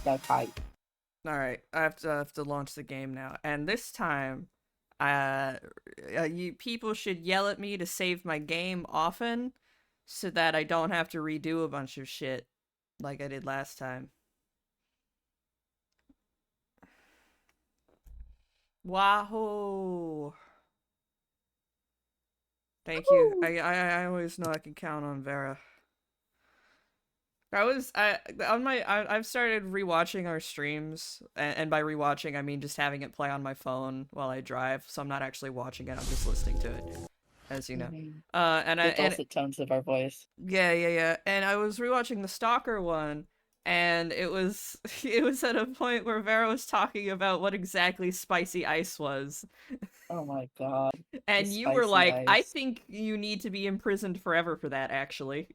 Okay. All right, I have to launch the game now, and this time, you people should yell at me to save my game often, so that I don't have to redo a bunch of shit like I did last time. Wahoo! Thank you. I always know I can count on Vera. I've started rewatching our streams, and by rewatching I mean just having it play on my phone while I drive. So I'm not actually watching it; I'm just listening to it, as you know. Mm-hmm. And The dulcet tones of our voice. yeah. And I was rewatching the Stalker one, and it was it was at a point where Vera was talking about what exactly spicy ice was, Oh my god. The and you were spicy like, "I ice. think you need to be imprisoned forever for that." Actually.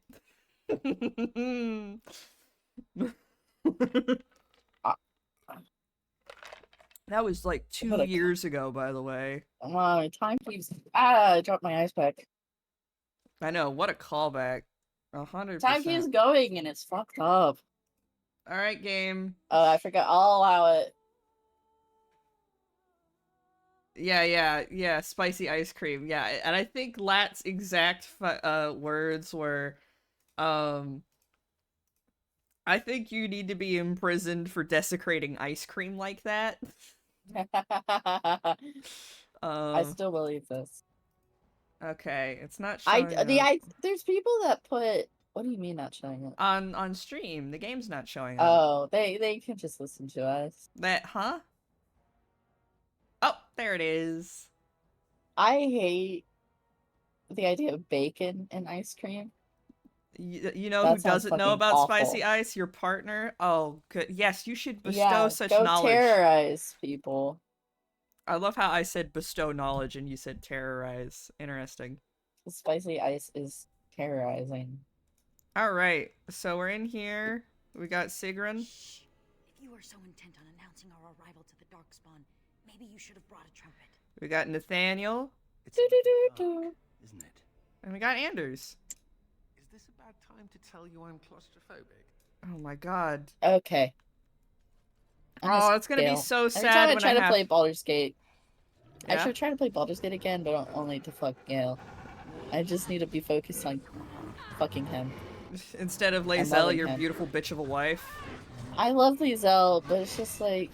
Uh, That was like two what a years ago, by the way. time keeps I dropped my ice pack. I know, what a callback. 100%. Time keeps going and it's fucked up. Alright, game. Oh, I forgot. I'll allow it. Yeah, spicy ice cream. Yeah, and I think Lat's exact words were, um, I think you need to be imprisoned for desecrating ice cream like that. I Um, still believe this. okay, it's not showing up. There's people that put. What do you mean not showing it? On stream, the game's not showing up. Oh, they can just listen to us. Huh? Oh, there it is. I hate the idea of bacon and ice cream. You know who That sounds doesn't know fucking about spicy awful. ice? Your partner? Oh, good. Yes, you should bestow Yeah, such go knowledge. terrorize people. I love how I said bestow knowledge and you said terrorize. Interesting. The spicy ice is terrorizing. All right, so we're in here. We got Sigrun. Shh. If you are so intent on announcing our arrival to the Darkspawn, maybe you should have brought a trumpet. We got Nathaniel. It's Do a do little do dark, do. isn't it? And we got Anders. Is this a bad time to tell you I'm claustrophobic? Oh my god. Okay. On a Oh, it's gonna be scale. so Every time sad I when I try to have. play Baldur's Gate, I Yeah? should try to play Baldur's Gate again, but only to fuck Gale. I just need to be focused on fucking him Instead of and Lae'zel, loving your him. beautiful bitch of a wife. I love Lizelle, but it's just like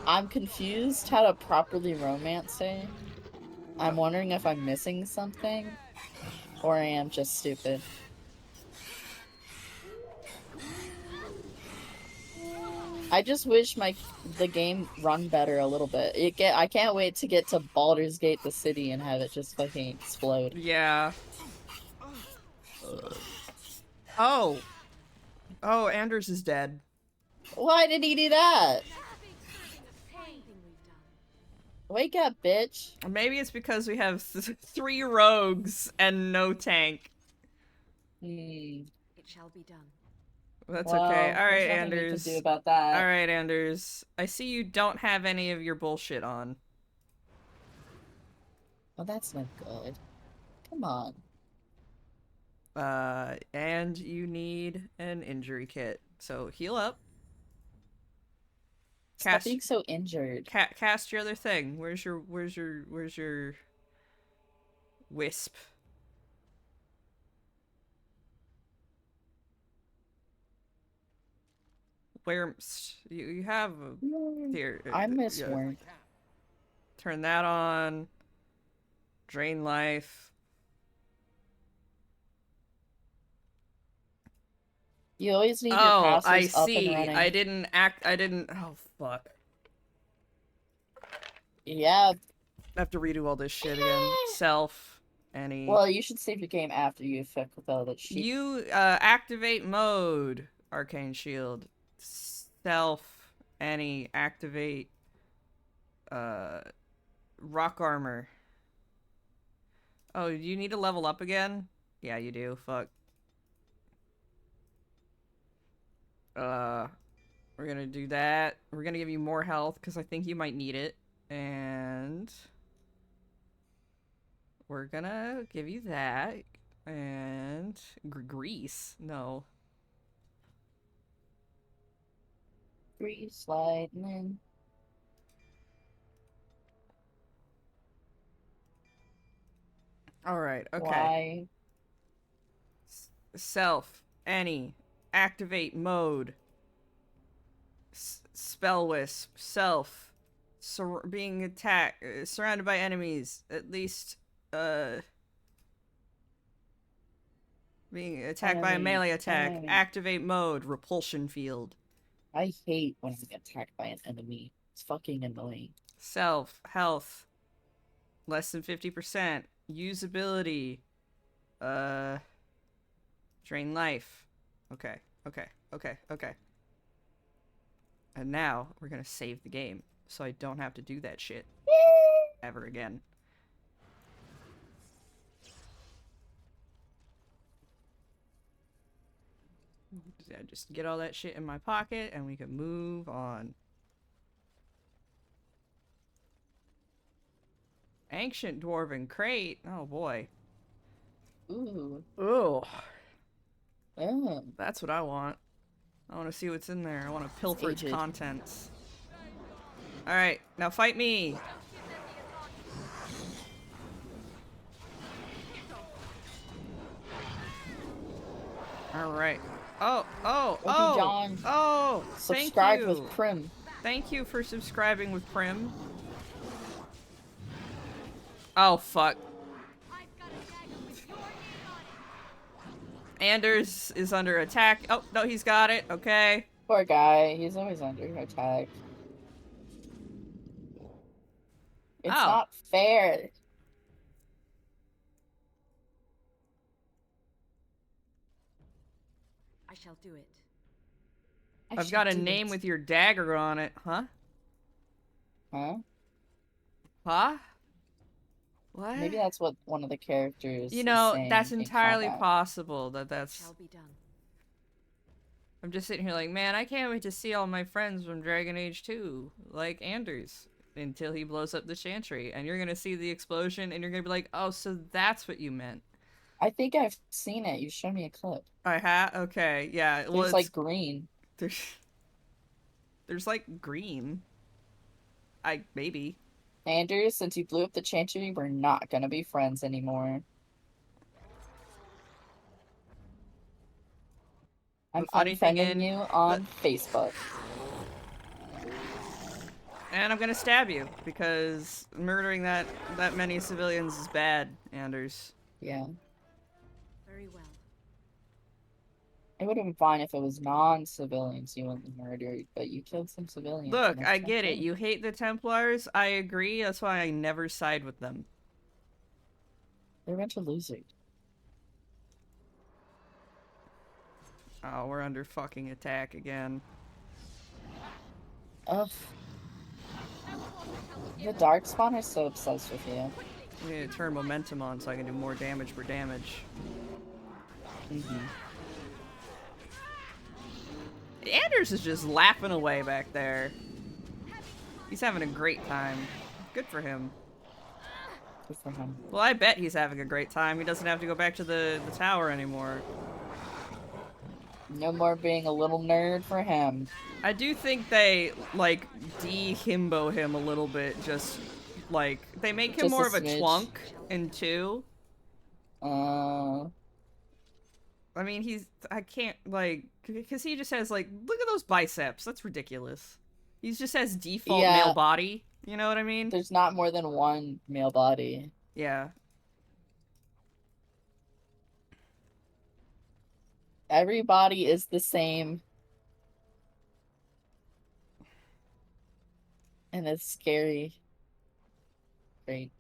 I'm confused how to properly romance her. I'm wondering if I'm missing something, or I am just stupid. I just wish the game run better a little bit. I can't wait to get to Baldur's Gate the city and have it just fucking explode. Yeah. Oh. Oh, Anders is dead. Why did he do that? Wake up, bitch. Maybe it's because we have 3 rogues and no tank. Hmm. It shall be done. That's okay. Well, there's Alright, nothing we can Anders. do about that. Alright, Anders. I see you don't have any of your bullshit on. Well, that's not good. Come on. And you need an injury kit. So heal up. Stop being so injured. Cast your other thing. Where's your wisp? Where you have here. I miss yeah. warmth. Turn that on. Drain life. You always need your Oh, I passives up and see. running. I didn't. Oh fuck. Yeah. I have to redo all this shit again. Self. Any. Well, you should save your game after you fuck with all that shit. You activate mode. Arcane shield. Self. Any. Activate. Rock armor. Oh, you need to level up again? Yeah, you do. Fuck. We're gonna do that. We're gonna give you more health because I think you might need it. And we're gonna give you that. And grease. No. Grease lightning. Alright, okay. Why? Self. Any. Activate mode. Spell wisp. Self. Being attacked. Surrounded by enemies. At least, being attacked by a melee attack. Activate mode. Repulsion field. I hate when I get attacked by an enemy. It's fucking annoying. Self. Health. Less than 50%. Usability. Drain life. Okay. Okay. And now we're gonna save the game so I don't have to do that shit ever again. Just get all that shit in my pocket and we can move on. Ancient Dwarven Crate. Oh boy. Ooh. Ugh. Oh. That's what I want. I want to see what's in there. I want to pilfer its contents. Alright, now fight me! Alright. John. Oh! Subscribe with Prim. Thank you for subscribing with Prim. Oh, fuck. Anders is under attack. Oh, no, he's got it. Okay. Poor guy. He's always under attack. It's not fair. I shall do it. I've got a name with your dagger on it, huh? Huh? Huh? What? Maybe that's what one of the characters You is know, saying that's in entirely combat. possible that's... Shall be done. I'm just sitting here like, man, I can't wait to see all my friends from Dragon Age 2, like Anders, until he blows up the Chantry. And you're gonna see the explosion, and you're gonna be like, oh, so that's what you meant. I think I've seen it. You showed me a clip. I have? Okay, yeah. Well, There's it's... like green. There's like green. Maybe. Anders, since you blew up the Chantry, we're not gonna be friends anymore. I'm funny thing unfriending you on Facebook. And I'm gonna stab you, because murdering that many civilians is bad, Anders. Yeah. Very well. It would have been fine if it was non-civilians you went and murdered, but you killed some civilians. Look, and I that's get it. okay. You hate the Templars. I agree. That's why I never side with them. They're a bunch of losers. Oh, we're under fucking attack again. Ugh. The Darkspawn is so obsessed with you. I need to turn momentum on so I can do more damage per damage. Anders is just laughing away back there. He's having a great time. Good for him. Good for him. Well, I bet he's having a great time. He doesn't have to go back to the tower anymore. No more being a little nerd for him. I do think they, like, de-himbo him a little bit, just, like, they make him Just more a of a smidge. twunk in 2. Uh, I mean, I can't, like, because he just has, like, look at those biceps. That's ridiculous. He just has default Yeah. male body. You know what I mean? there's not more than one male body. Yeah. Everybody is the same. And it's scary. Great.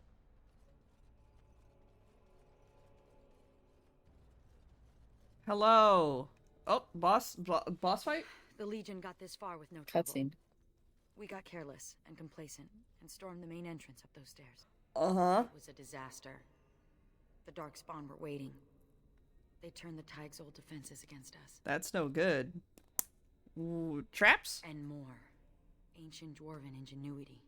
Hello. Oh, boss fight? The Legion got this far with no trouble. Cutscene. We got careless and complacent and stormed the main entrance up those stairs. Uh-huh. It was a disaster. The Darkspawn were waiting. They turned the Tig's old defenses against us. That's no good. Ooh, traps? And more. Ancient dwarven ingenuity.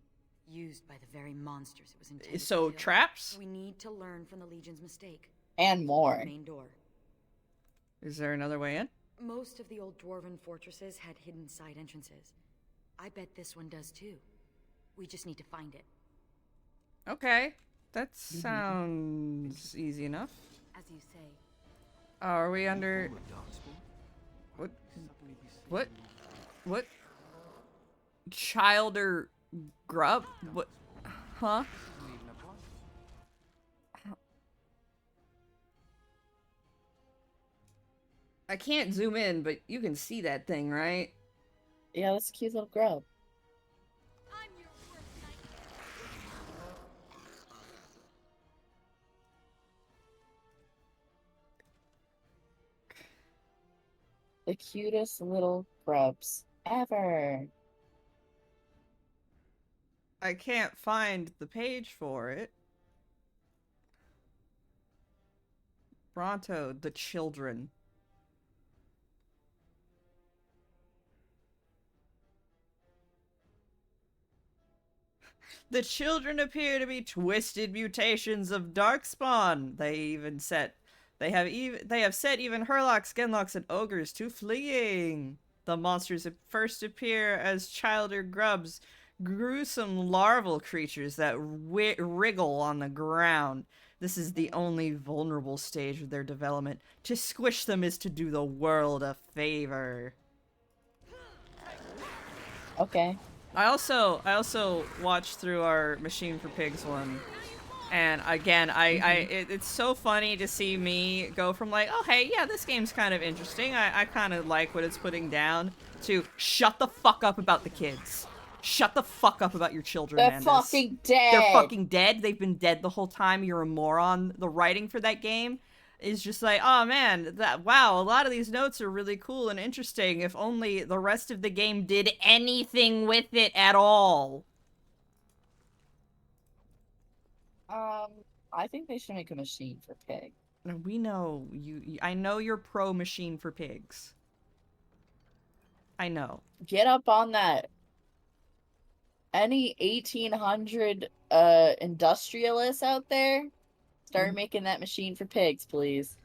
Used by the very monsters it was intended So, to kill. traps? We need to learn from the Legion's mistake. And more. Main door. Is there another way in? Most of the old dwarven fortresses had hidden side entrances. I bet this one does too. We just need to find it. Okay. That sounds easy enough. As you say. Oh, are we under... What? What? What? Child or grub? What? Huh? I can't zoom in, but you can see that thing, right? Yeah, that's a cute little grub. I'm your worst nightmare. The cutest little grubs ever. I can't find the page for it. Bronto, the children. The children appear to be twisted mutations of Darkspawn. They have set even Hurlocks, Genlocks, and Ogres to fleeing. The monsters first appear as child or grubs, gruesome larval creatures that wriggle on the ground. This is the only vulnerable stage of their development. To squish them is to do the world a favor. Okay. I also watched through our Machine for Pigs one, and again, it's so funny to see me go from like, oh hey, yeah, this game's kind of interesting, I kind of like what it's putting down, to shut the fuck up about the kids. Shut the fuck up about your children, They're Mandus. fucking dead. They're fucking dead. They've been dead the whole time. You're a moron. The writing for that game is just like, oh man, wow, a lot of these notes are really cool and interesting. If only the rest of the game did anything with it at all. I think they should make a machine for pig. We know I know you're pro machine for pigs. I know. Get up on that. Any 1800 industrialists out there, start making that machine for pigs, please.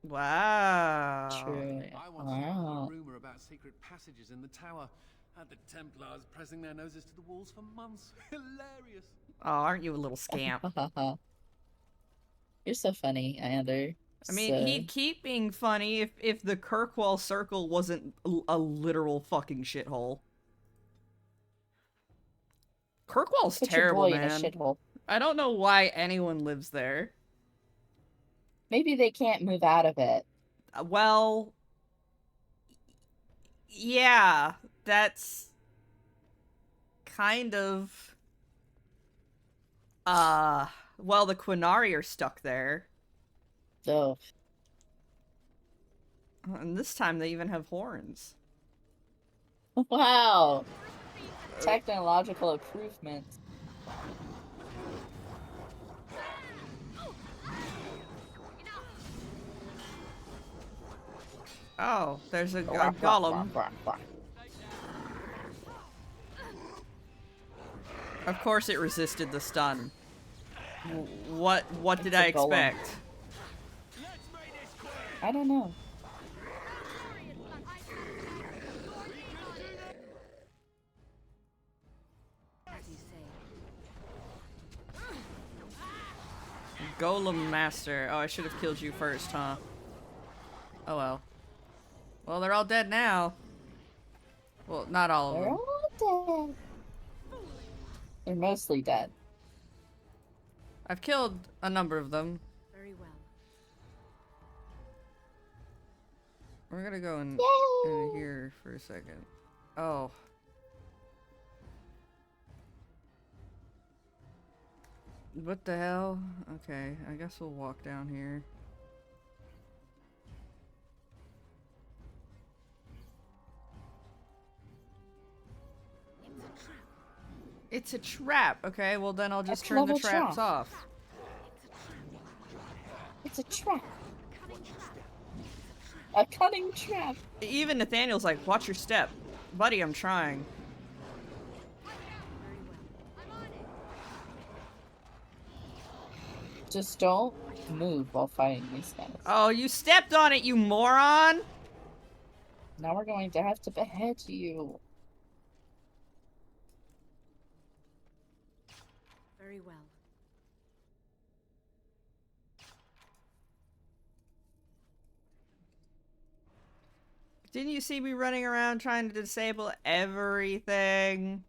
Wow. True. I once Wow. heard a rumor about secret passages in the tower. Had the Templars pressing their noses to the walls for months. Hilarious. Oh, aren't you a little scamp? You're so funny, Ander. I mean, he'd keep being funny if the Kirkwall Circle wasn't a literal fucking shithole. Kirkwall's Put terrible, your boy man. in a shithole. I don't know why anyone lives there. Maybe they can't move out of it. Well, yeah, that's kind of... well, the Quinari are stuck there. So, And this time they even have horns. wow. Technological improvements. Oh, there's a golem. Of course it resisted the stun. What did I expect? I don't know. As you say. Golem Master. Oh, I should have killed you first, huh? Oh well. Well, they're all dead now. Well, not all of They're them. all dead. They're mostly dead. I've killed a number of them. Very well. We're gonna go in here for a second. Oh. What the hell? Okay, I guess we'll walk down here. It's a trap. Okay, well then I'll just That's turn the level traps trap. off. It's a trap. A cunning trap. Even Nathaniel's like, watch your step. Buddy, I'm trying. Just don't move while fighting these guys. Oh, you stepped on it, you moron! Now we're going to have to behead you. Very well. Didn't you see me running around trying to disable everything?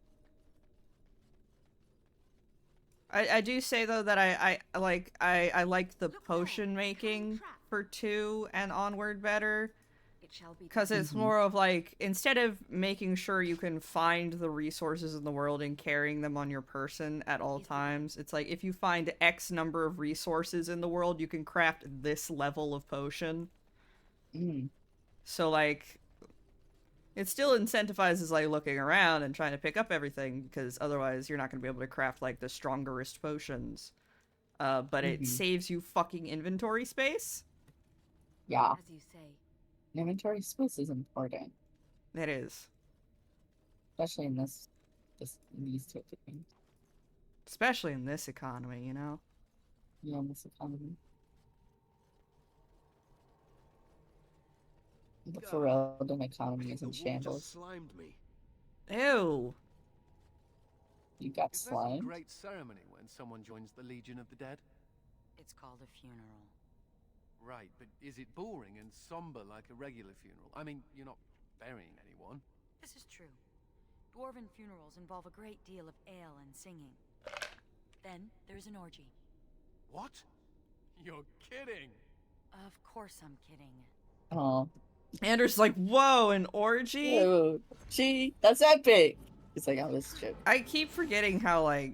I do say though that I like the potion making for 2 and onward better. It shall be. Because it's more of like, instead of making sure you can find the resources in the world and carrying them on your person at all times, it's like if you find X number of resources in the world, you can craft this level of potion. So like, it still incentivizes like looking around and trying to pick up everything, because otherwise you're not going to be able to craft like the strongerest potions. But it saves you fucking inventory space. Yeah. As you say. Inventory space is important. It is. Especially in these types of things. Especially in this economy, you know? Yeah, in this economy. The Ferelden economy is in shambles. Slimed me. Ew. You got Is that a slimed? great ceremony when someone joins the Legion of the Dead? It's called a funeral. Right, but is it boring and somber like a regular funeral? I mean, you're not burying anyone. This is true. Dwarven funerals involve a great deal of ale and singing. Then there's an orgy. What? You're kidding. Of course I'm kidding. Oh. Anders like, whoa, an orgy? Ew. Gee, that's epic! It's like, I was joking. I keep forgetting how, like...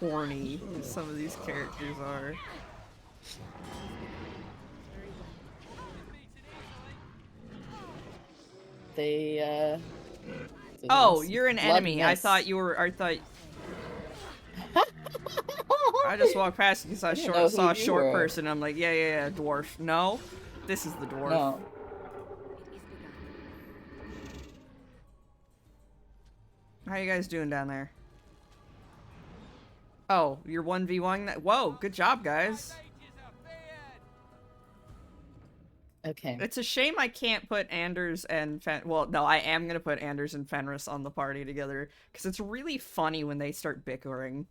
horny some of these characters are. They Oh, there's you're an blood enemy. I thought mist. you were. I just walked past and I didn't know saw who a you short were. person. I'm like, yeah, dwarf. No, this is the dwarf. No. How you guys doing down there? Oh, you're 1v1 that. Whoa, good job, guys. Okay. It's a shame I can't put Anders and well, no, I am gonna put Anders and Fenris on the party together because it's really funny when they start bickering.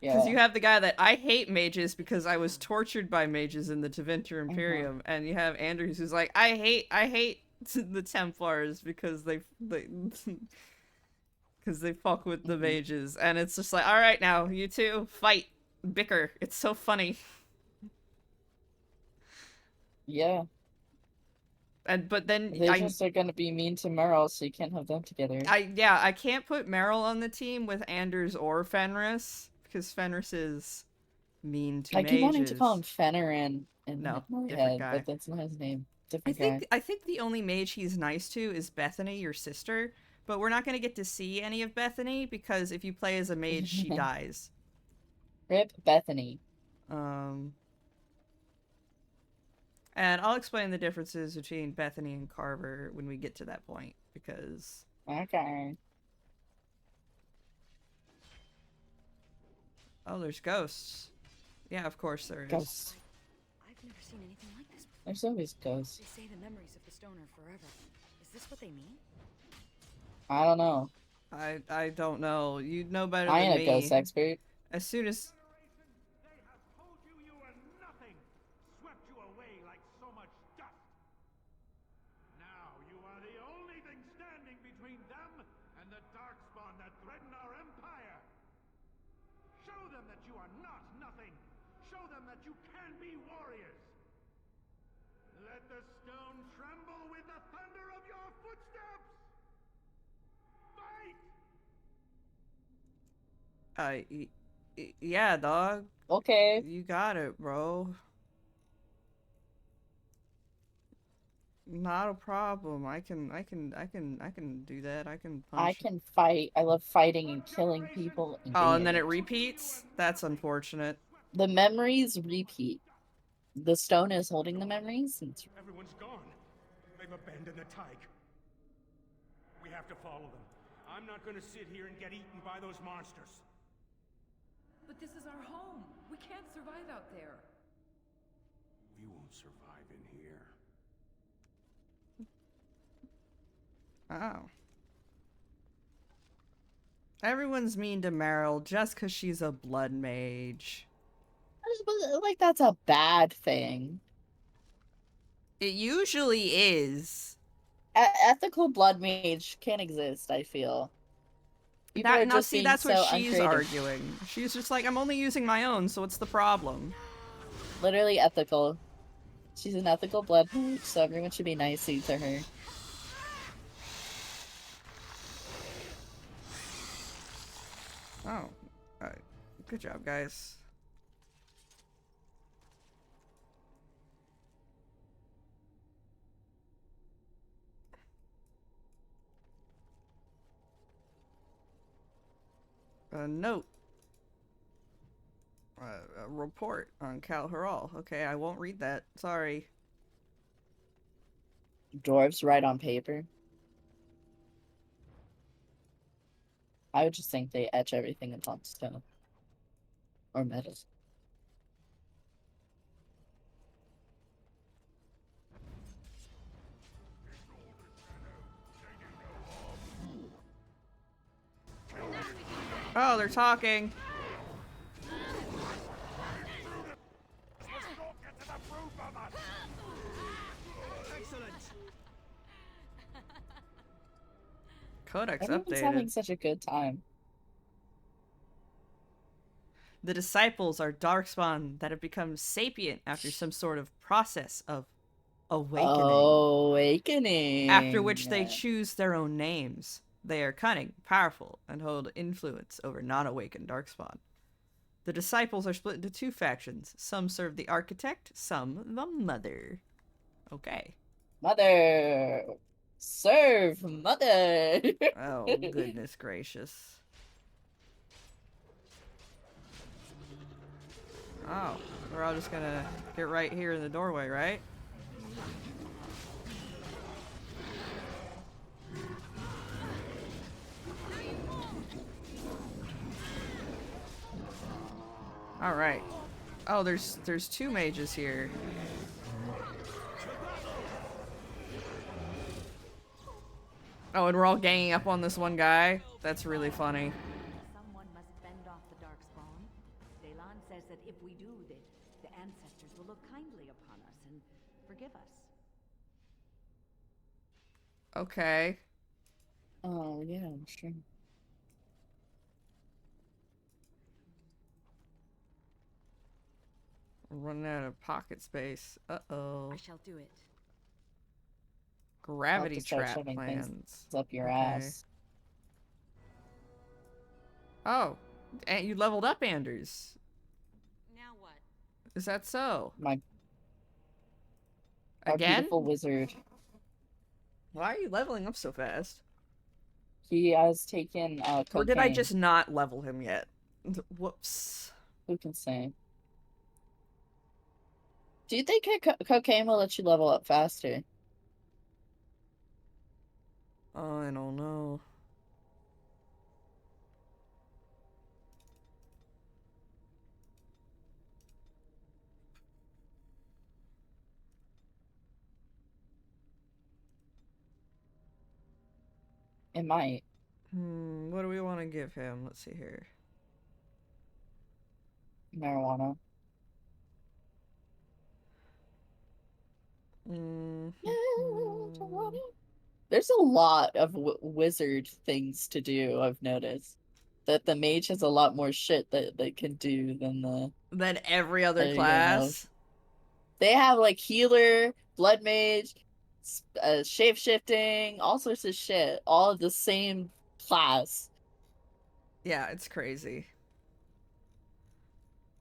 Because Yeah. you have the guy that I hate mages because I was tortured by mages in the Tevinter Imperium, and you have Anders who's like, I hate the Templars because they because they fuck with the mages, and it's just like, all right, now you two fight, bicker. It's so funny. Yeah. But then They just are gonna be mean to Meryl, so you can't have them together. I can't put Meryl on the team with Anders or Fenris because Fenris is mean to I mages. keep wanting to call him Fennerin in No, my different head, guy. but that's not his name. Different guy. I think the only mage he's nice to is Bethany, your sister, but we're not going to get to see any of Bethany because if you play as a mage, she dies. Rip Bethany. And I'll explain the differences between Bethany and Carver when we get to that point, because... Okay. Oh, there's ghosts. Yeah, of course there is. Ghosts. I've never seen anything like this before. There's always ghosts. They say the memories of the stone are forever. Is this what they mean? I don't know. I don't know. You know better I than ain't me. a ghost expert. As soon as... They have told you you were nothing, swept you away like so much dust. Now you are the only thing standing between them and the darkspawn that threaten our empire. Show them that you are not nothing. Show them that you can be warriors. Let the stone tremble with the thunder of your footsteps. Fight! Yeah, dog. Okay. You got it, bro. Not a problem. I can do that. I can punch. I can fight. I love fighting and killing people. And then it repeats? That's unfortunate. The memories repeat. The stone is holding the memories. Everyone's gone. They've abandoned the Tyke. We have to follow them. I'm not gonna sit here and get eaten by those monsters. But this is our home. We can't survive out there. We won't survive in here. Oh. Everyone's mean to Meryl just because she's a blood mage. Like, that's a bad thing. It usually is. Ethical blood mage can't exist, I feel. That's so what she's uncreative. arguing. She's just like, I'm only using my own, so what's the problem? Literally ethical. She's an ethical blood mage, so everyone should be nice to her. Oh. Alright. Good job, guys. A note. A report on Cal Haral. Okay, I won't read that. Sorry. Dwarves write on paper. I would just think they etch everything upon stone. Or metal. Oh, they're talking. Codex Everyone's having updated. such a good time. The disciples are darkspawn that have become sapient after some sort of process of awakening. Awakening. After which they choose their own names. They are cunning, powerful, and hold influence over non-awakened Darkspawn. The disciples are split into two factions. Some serve the architect, some the mother. Okay. Mother! Serve, mother! Oh, goodness gracious. Oh, we're all just gonna get right here in the doorway, right? All right. Oh, there's two mages here. Oh, and we're all ganging up on this one guy. That's really funny. Someone must fend off the Darkspawn. Daylon says that if we do, the ancestors will look kindly upon us and forgive us. Okay. Oh, yeah, sure. We're running out of pocket space. Uh-oh. I shall do it. Gravity I'll have to start trap shoving plans. things up your Okay. ass. Oh, and you leveled up, Anders. Now what? Is that so? Our Again? beautiful wizard. Why are you leveling up so fast? He has taken cocaine. Or did I just not level him yet? Whoops. Who can say? Do you think cocaine will let you level up faster? Oh, I don't know. It might. What do we want to give him? Let's see here. Marijuana. There's a lot of wizard things to do, I've noticed. That the mage has a lot more shit that they can do than the Than every other you class? know. They have like healer, blood mage, shape shifting, all sorts of shit, all of the same class. Yeah, it's crazy.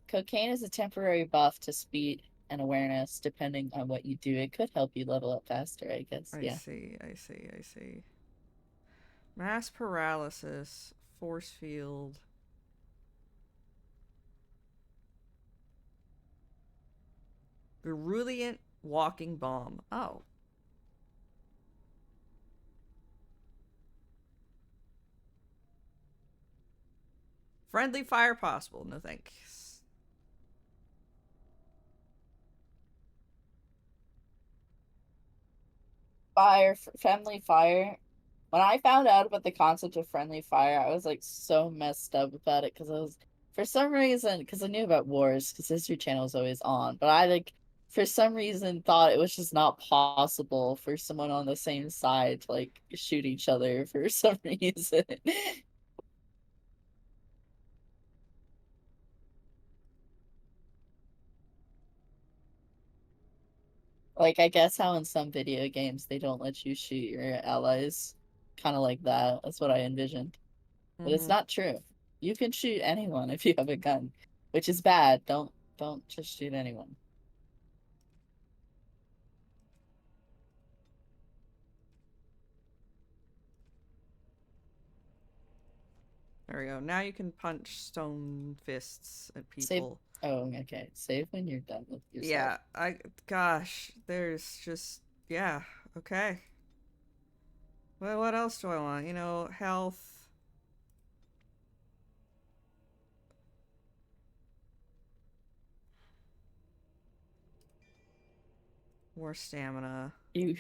Cocaine is a temporary buff to speed and awareness, depending on what you do. It could help you level up faster, I guess. I Yeah. see. Mass paralysis, force field. Virulent walking bomb. Oh. Friendly fire possible. No thanks. Friendly fire. When I found out about the concept of friendly fire, I was like so messed up about it because I was, for some reason, because I knew about wars, because History Channel was always on, but I like, for some reason, thought it was just not possible for someone on the same side to like shoot each other for some reason. Like, I guess how in some video games they don't let you shoot your allies. Kind of like that. That's what I envisioned. But it's not true. You can shoot anyone if you have a gun, which is bad. Don't just shoot anyone. There we go. Now you can punch stone fists at Save. people. Oh, okay. Save when you're done with yourself. Yeah, gosh, there's just, yeah, okay. Well, what else do I want? You know, health. More stamina. You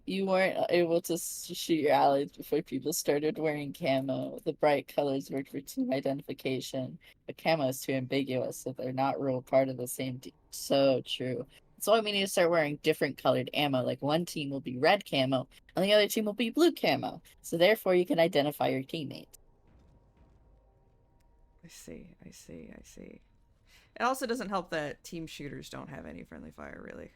you weren't able to shoot your allies before people started wearing camo. The bright colors worked for team identification, but camo is too ambiguous, so they're not real part of the same team. So true. So we need to start wearing different colored ammo. Like one team will be red camo, and the other team will be blue camo. So therefore, you can identify your teammates. I see. It also doesn't help that team shooters don't have any friendly fire, really.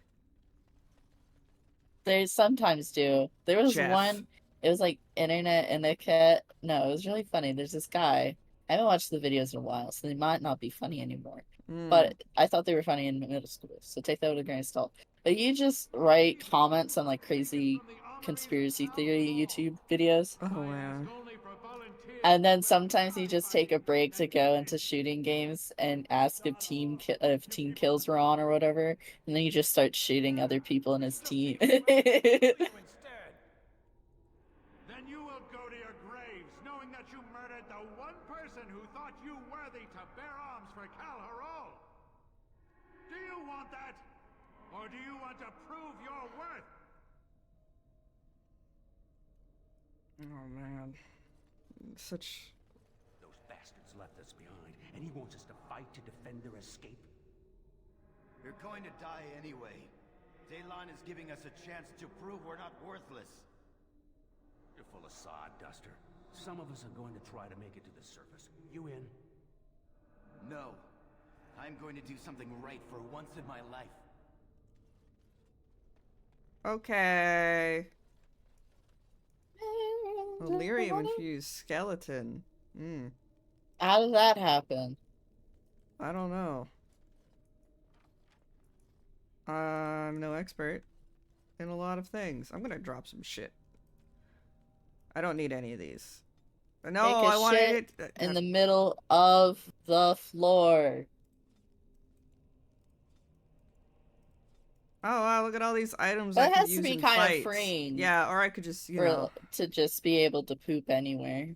They sometimes do. There was Jeff. one It was like internet etiquette. No, it was really funny. There's this guy. I haven't watched the videos in a while, so they might not be funny anymore. But I thought they were funny in middle school, so take that with a grain of salt. But you just write comments on like crazy conspiracy theory YouTube videos. Oh man. And then sometimes you just take a break to go into shooting games and ask if team kills were on or whatever, and then you just start shooting other people in his team. Then you will go to your graves knowing that you murdered the one person who thought you worthy to bear arms for Kal Harol. Do you want that? Or do you want to prove your worth? Oh man. Such... Those bastards left us behind, and he wants us to fight to defend their escape. You're going to die anyway. Daylon is giving us a chance to prove we're not worthless. You're full of sawduster. Some of us are going to try to make it to the surface. You in? No. I'm going to do something right for once in my life. Okay. Delirium infused skeleton. How did that happen? I don't know. I'm no expert in a lot of things. I'm gonna drop some shit. I don't need any of these. No, Take a I wanted shit it in the middle of the floor. Oh wow, look at all these items That I could has to use be in kind of fights. freeing. Yeah, or I could just, you know. To just be able to poop anywhere.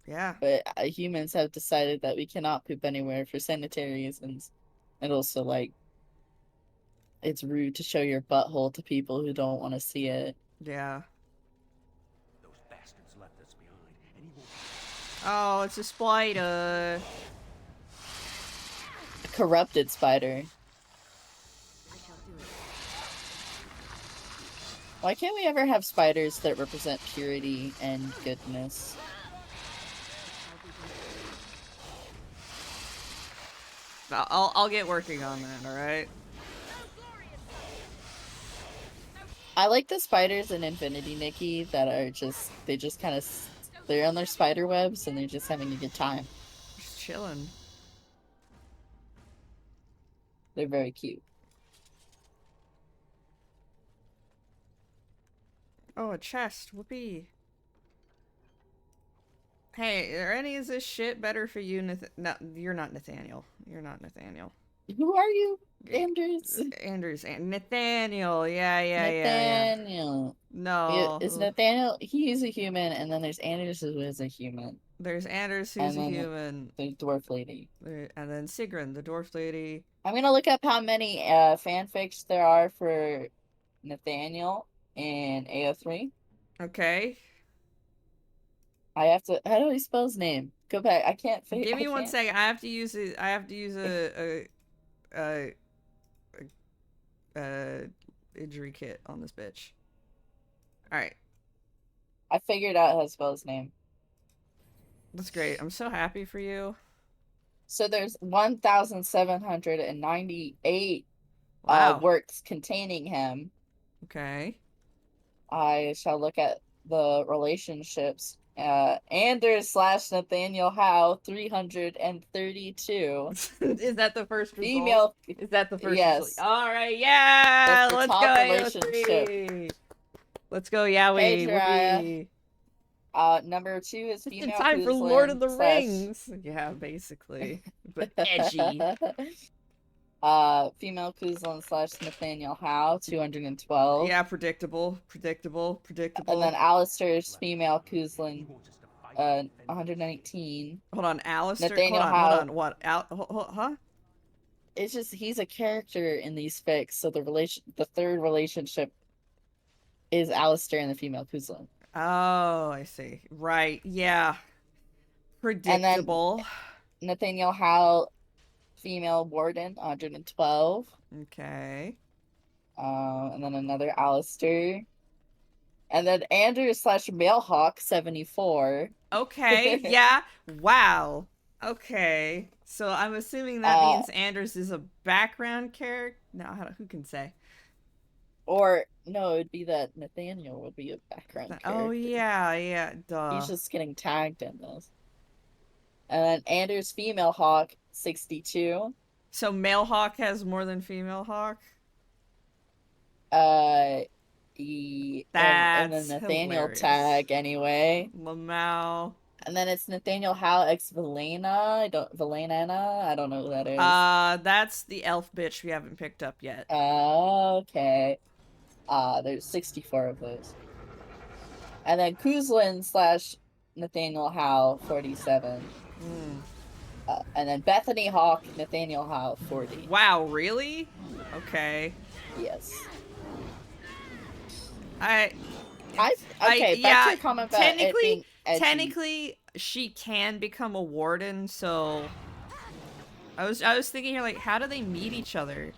Yeah. But humans have decided that we cannot poop anywhere for sanitary reasons. And also, like, it's rude to show your butthole to people who don't want to see it. Yeah. Those bastards left us behind, and he wants... Oh, it's a spider. A corrupted spider. I shall do it. Why can't we ever have spiders that represent purity and goodness? I'll get working on that, alright? I like the spiders in Infinity Nikki that are they just kind of, they're on their spider webs and they're just having a good time. Just chilling. They're very cute. Oh, a chest. Whoopee. Hey, are any of this shit better for you, No, you're not Nathaniel. You're not Nathaniel. Who are you, Anders? Nathaniel. Yeah. Nathaniel. No. Is Nathaniel, he's a human, and then there's Anders who is a human. There's Anders who's a human. The dwarf lady. And then Sigrun, the dwarf lady. I'm gonna look up how many fanfics there are for Nathaniel in AO3. Okay. How do I spell his name? Go back. I can't figure. Give me 1 second. I have to use a injury kit on this bitch. Alright. I figured out how to spell his name. That's great. I'm so happy for you. So there's 1,798 Wow. works containing him. Okay. I shall look at the relationships. Anders / Nathaniel Howe, 332. Is that the first result? Female. Is that the first Yes. result? Alright, yeah! That's the Let's top go, relationship. AO3! Let's go, Yowie! Hey, Jiraiya. Whoopee. Number 2 is Just female. in time for Lord of the / Rings! Yeah, basically. But edgy. Female Kuzlin / Nathaniel Howe, 212. Yeah, predictable. And then Alistair's female Kuzlin, 119. Hold on, Alistair? Nathaniel hold Howe. on. What? Huh? It's just, he's a character in these fics, so the third relationship is Alistair and the female Kuzlin. Oh, I see. Right, yeah. Predictable. Nathaniel Howe, female Warden, 112. Okay. And then another Alistair. And then Anders / Mailhawk, 74. Okay, yeah. Wow. Okay. So I'm assuming that means Anders is a background character? No, who can say? Or no, it would be that Nathaniel would be a background Oh character. yeah, duh. He's just getting tagged in this. And then Anders female Hawk 62. So male Hawk has more than female Hawk? Uh in the That's Nathaniel hilarious. tag anyway. Lamau. And then it's Nathaniel Howe x Velena. I don't know who that is. That's the elf bitch we haven't picked up yet. Okay. There's 64 of those. And then Kuzlin slash Nathaniel Howe 47. And then Bethany Hawk, Nathaniel Howe 40. Wow, really? Okay. Yes. Okay, back yeah, to your comment about it being edgy. technically, she can become a warden, so I was thinking here, like, how do they meet each other?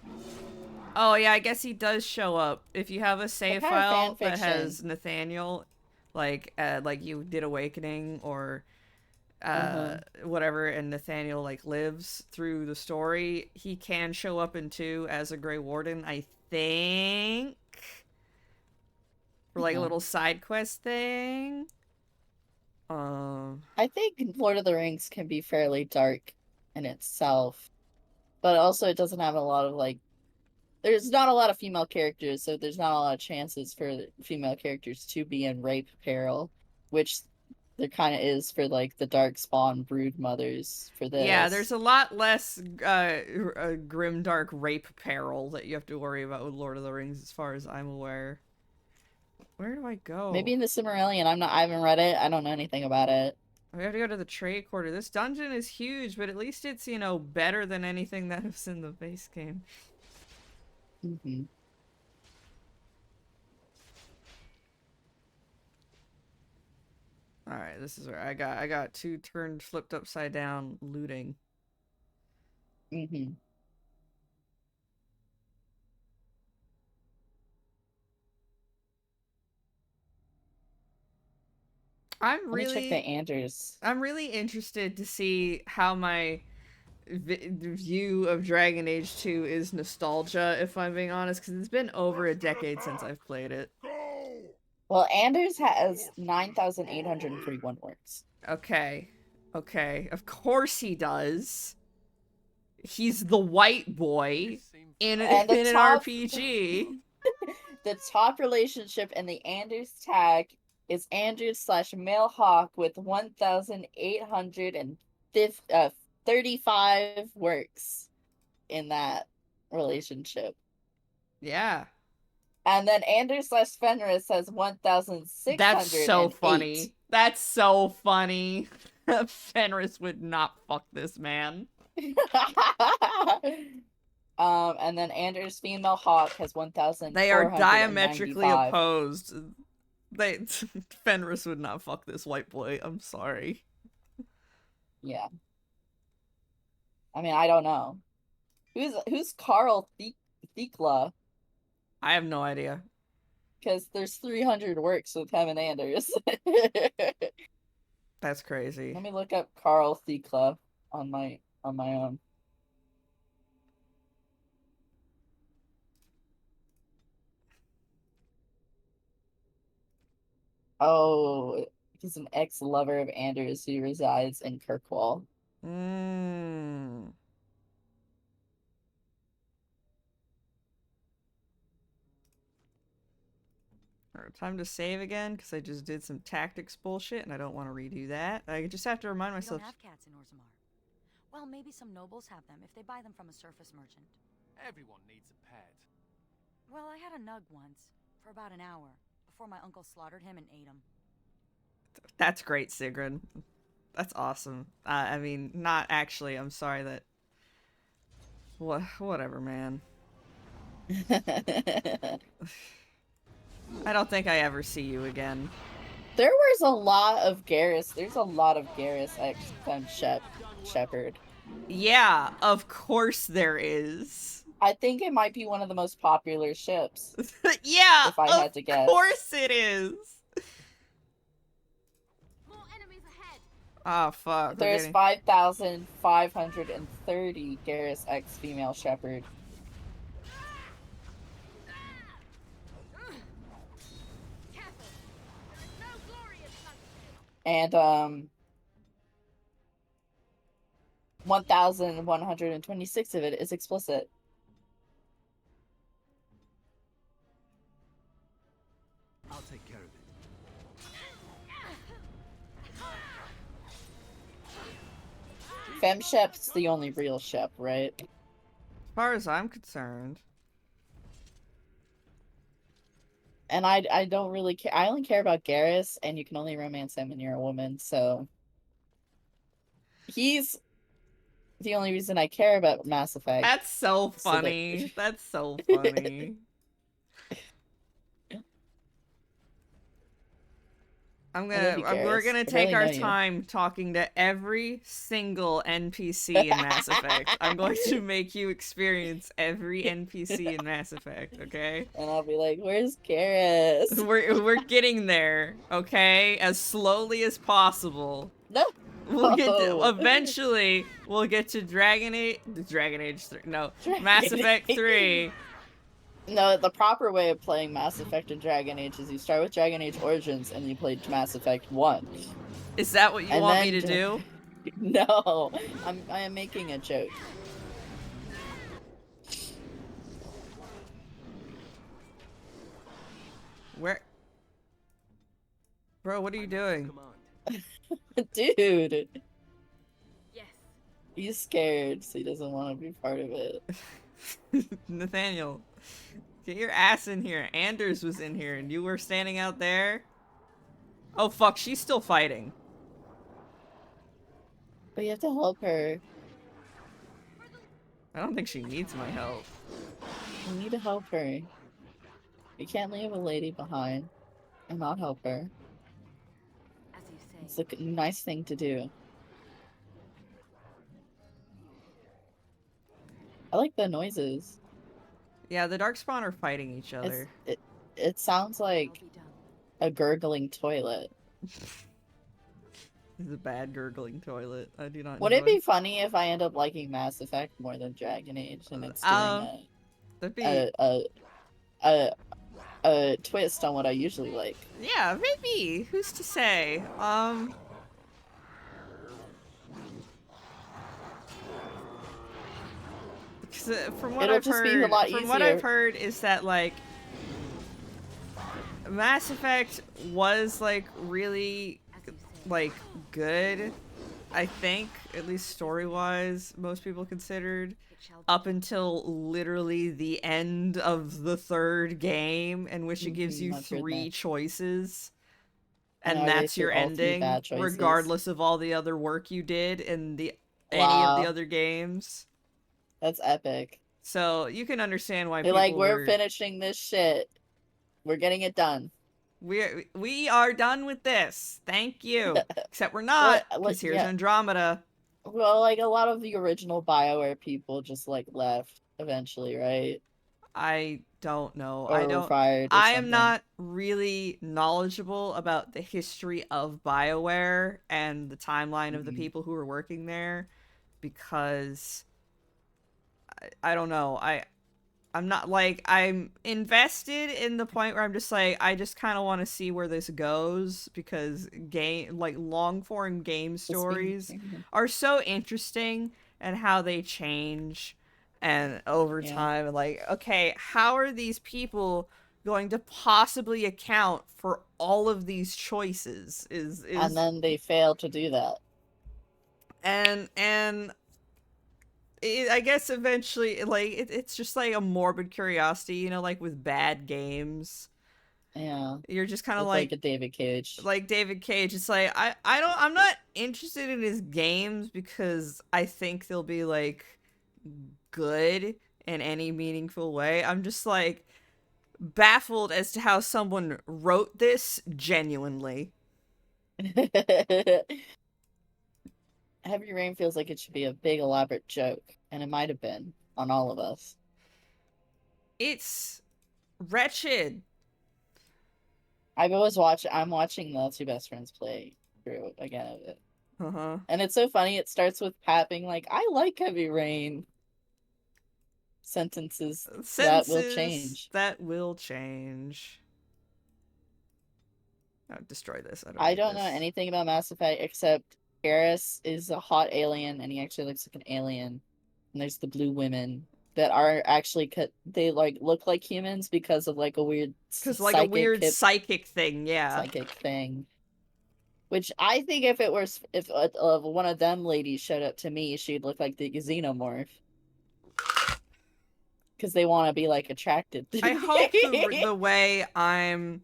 Oh yeah, I guess he does show up. If you have a save kind of file fan that has fiction? Nathaniel, like you did Awakening or whatever, and Nathaniel like lives through the story, he can show up in 2 as a Grey Warden, I think. For like a little side quest thing. I think Lord of the Rings can be fairly dark in itself, but also it doesn't have a lot of like. There's not a lot of female characters, so there's not a lot of chances for female characters to be in rape peril, which there kind of is for like the Darkspawn brood mothers for this. Yeah, there's a lot less grimdark rape peril that you have to worry about with Lord of the Rings, as far as I'm aware. Where do I go? Maybe in the Silmarillion. I haven't read it. I don't know anything about it. We have to go to the trade quarter. This dungeon is huge, but at least it's, you know, better than anything that was in the base game. Mm-hmm. All right, this is where I got 2 turned flipped upside down looting. Mm-hmm. I'm Let me check the Anders. I'm really interested to see how my view of Dragon Age 2 is nostalgia, if I'm being honest, because it's been over a decade since I've played it. Well, Anders has 9,841 words. Okay. Okay. Of course he does. He's the white boy in an RPG. The top relationship in the Anders tag is Anders slash male hawk with 1,835 works in that relationship. Yeah. And then Anders slash Fenris has 1,608. That's so funny. That's so funny. Fenris would not fuck this man. And then Anders female hawk has 1,000. They are diametrically opposed. Fenris would not fuck this white boy. I'm sorry. Yeah. I mean, I don't know. Who's Carl Thekla? I have no idea. Because there's 300 works with him and Anders. That's crazy. Let me look up Carl Thekla on my own. Oh, he's an ex-lover of Anders who resides in Kirkwall. Alright, time to save again, because I just did some tactics bullshit, and I don't want to redo that. I just have to remind myself. We don't have cats in Orzammar. Well, maybe some nobles have them if they buy them from a surface merchant. Everyone needs a pet. Well, I had a nug once, for about an hour, before my uncle slaughtered him and ate him. That's great, Sigrun. That's awesome. I mean, not actually. I'm sorry that... Whatever, man. I don't think I ever see you again. There was a lot of Garrus. There's a lot of Garrus X Shepherd. Yeah, of course there is. I think it might be one of the most popular ships. Yeah, if I had to guess. Of course it is. More enemies ahead. Oh fuck. There's 5,530 Garrus X female Shepherd. And 1,126 of it is explicit. I'll take care of it. Femship's the only real ship, right? As far as I'm concerned. And I don't really care. I only care about Garrus, and you can only romance him when you're a woman, so he's the only reason I care about Mass Effect. That's so funny. That's so funny. We're gonna take our time talking to every single NPC in Mass Effect. I'm going to make you experience every NPC in Mass Effect, okay? And I'll be like, "Where's Garrus?" We're getting there, okay? As slowly as possible. No. Eventually we'll get to Dragon Age 3. No, Mass Effect 3. No, the proper way of playing Mass Effect and Dragon Age is you start with Dragon Age Origins and you play Mass Effect 1. Is that what you want me to do? No, I am making a joke. Where? Bro, what are you doing? Come on. Dude. Yes. He's scared, so he doesn't want to be part of it. Nathaniel, get your ass in here. Anders was in here and you were standing out there. Oh fuck, she's still fighting. But you have to help her. I don't think she needs my help. You need to help her. You can't leave a lady behind and not help her. As you say. It's a nice thing to do. I like the noises. Yeah, the Darkspawn are fighting each other. It sounds like a gurgling toilet. It's a bad gurgling toilet. I do not. Would it be funny if I end up liking Mass Effect more than Dragon Age, and it's doing that'd be a twist on what I usually like? Yeah, maybe. Who's to say? Because from what I've heard is that like Mass Effect was like really like good, I think, at least story-wise, most people considered, up until literally the end of the third game, in which it gives you 3 choices, and that's your ending, regardless of all the other work you did in any of the other games. That's epic. So you can understand why they're people like, we're finishing this shit. We're getting it done. We are done with this. Thank you. Except we're not, because here's Andromeda. Well, like, a lot of the original BioWare people just, like, left eventually, right? I don't know. Fired I am not really knowledgeable about the history of BioWare and the timeline of the people who were working there, because I don't know. I'm not like, I'm invested in the point where I'm just like, I just kind of want to see where this goes, because long form game stories are so interesting, and how they change and over time, and like, okay, how are these people going to possibly account for all of these choices and then they fail to do that. And I guess eventually, like, it's just like a morbid curiosity, you know, like with bad games. Yeah. You're just kind of like a David Cage. Like David Cage. It's like, I'm not interested in his games because I think they'll be, like, good in any meaningful way. I'm just, like, baffled as to how someone wrote this genuinely. Heavy Rain feels like it should be a big elaborate joke, and it might have been on all of us. It's wretched. I'm watching the Two Best Friends play through again of it. And it's so funny, it starts with Pat being like, I like Heavy Rain. Sentences that will change. That will change. Destroy this. I need don't know this. anything about Mass Effect except Garrus is a hot alien, and he actually looks like an alien. And there's the blue women that are actually they like look like humans because of like a weird Because like a weird psychic thing, yeah. Psychic thing. Which I think if it was if one of them ladies showed up to me, she'd look like the xenomorph. Because they want to be like attracted to I hope the way I'm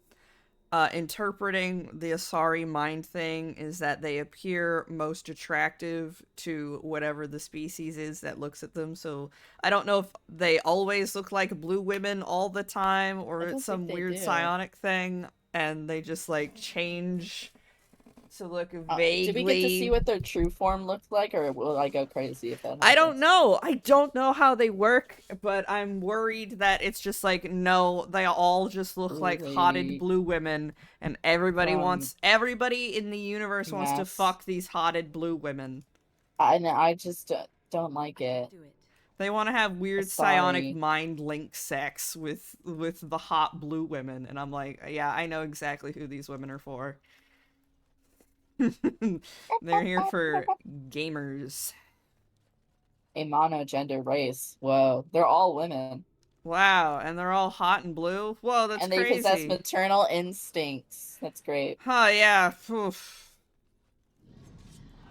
interpreting the Asari mind thing is that they appear most attractive to whatever the species is that looks at them. So I don't know if they always look like blue women all the time, or it's some weird psionic thing, and they just like change to look vaguely. Did we get to see what their true form looked like, or will I go crazy if that happens? I don't know. I don't know how they work, but I'm worried that it's just like, no, they all just look like hotted blue women, and everybody in the universe wants to fuck these hotted blue women. I just don't like it. They want to have weird psionic mind link sex with the hot blue women, and I'm like, yeah, I know exactly who these women are for. They're here for gamers. A monogender race. Whoa. They're all women. Wow, and they're all hot and blue? Whoa, that's crazy. And they possess maternal instincts. That's great. Huh, yeah. Oof.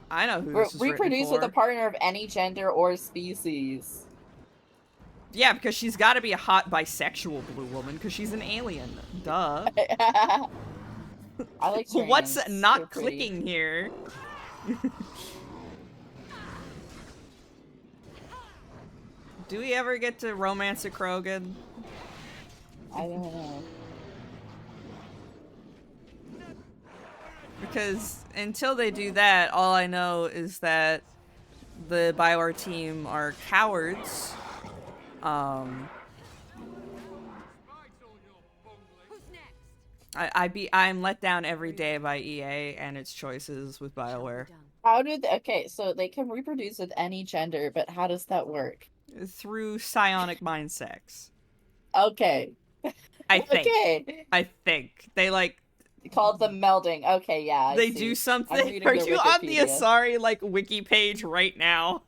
I know who this is reproduce with a partner of any gender or species. Yeah, because she's got to be a hot bisexual blue woman, because she's an alien. Duh. I like trans. What's not clicking here? Do we ever get to romance a Krogan? I don't know. Because until they do that, all I know is that the Bioware team are cowards. I'm let down every day by EA and its choices with BioWare. How do they, okay, so they can reproduce with any gender, but how does that work? Through psionic mind sex. Okay. I think. Okay. I think. They like called them melding. Okay, yeah. They do something. Are you on the Asari like wiki page right now?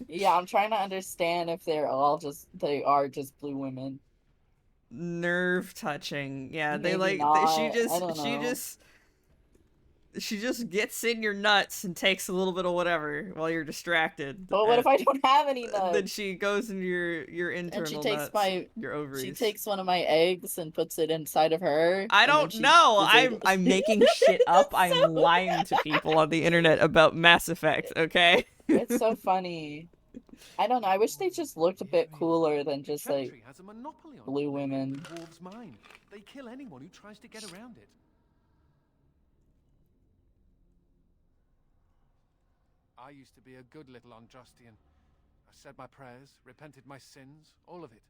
Yeah, I'm trying to understand if they are just blue women. Nerve touching. Yeah, Maybe they like not. she just gets in your nuts and takes a little bit of whatever while you're distracted. But what if I don't have any nuts? Then she goes into your internal and she takes nuts, your ovaries. She takes one of my eggs and puts it inside of her. I don't know. I'm making shit up. I'm lying to people on the internet about Mass Effect, okay? It's so funny. I don't know. I wish they just looked a bit cooler than just like blue women. They kill anyone who tries to get around it. I used to be a good little Andrastian. I said my prayers, repented my sins, all of it.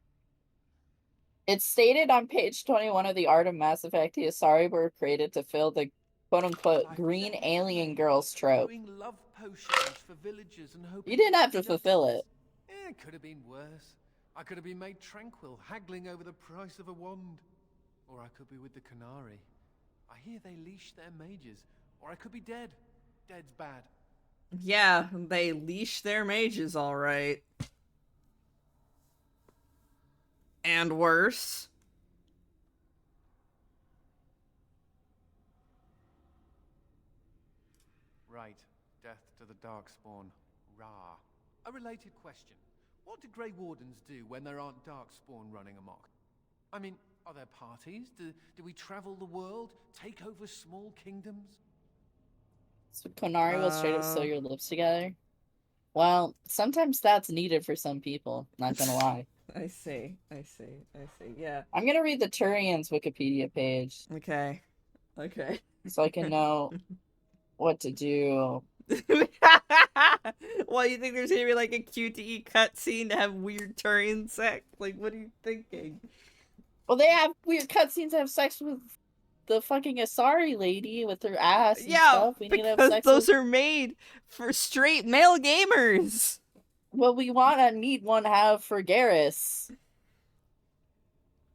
It's stated on page 21 of the Art of Mass Effect, the Asari were created to fill the quote-unquote green alien girls trope. Love potions for villagers and you didn't have to fulfill it. It could have been worse. I could have been made tranquil, haggling over the price of a wand. Or I could be with the Canary. I hear they leash their mages. Or I could be dead. Dead's bad. Yeah, they leash their mages, all right. And worse. Right. Death to the Darkspawn. Rah. A related question. What do Grey Wardens do when there aren't Darkspawn running amok? I mean, are there parties? Do we travel the world? Take over small kingdoms? So Konari will straight up sew your lips together? Well, sometimes that's needed for some people, not gonna lie. I see, yeah. I'm gonna read the Turian's Wikipedia page. Okay. So I can know what to do. Well, you think there's gonna be like a QTE cutscene to have weird Turian sex? Like, what are you thinking? Well, they have weird cutscenes to have sex with the fucking Asari lady with her ass and stuff. We need to have sex those are made for straight male gamers. Well, we need one to have for Garrus.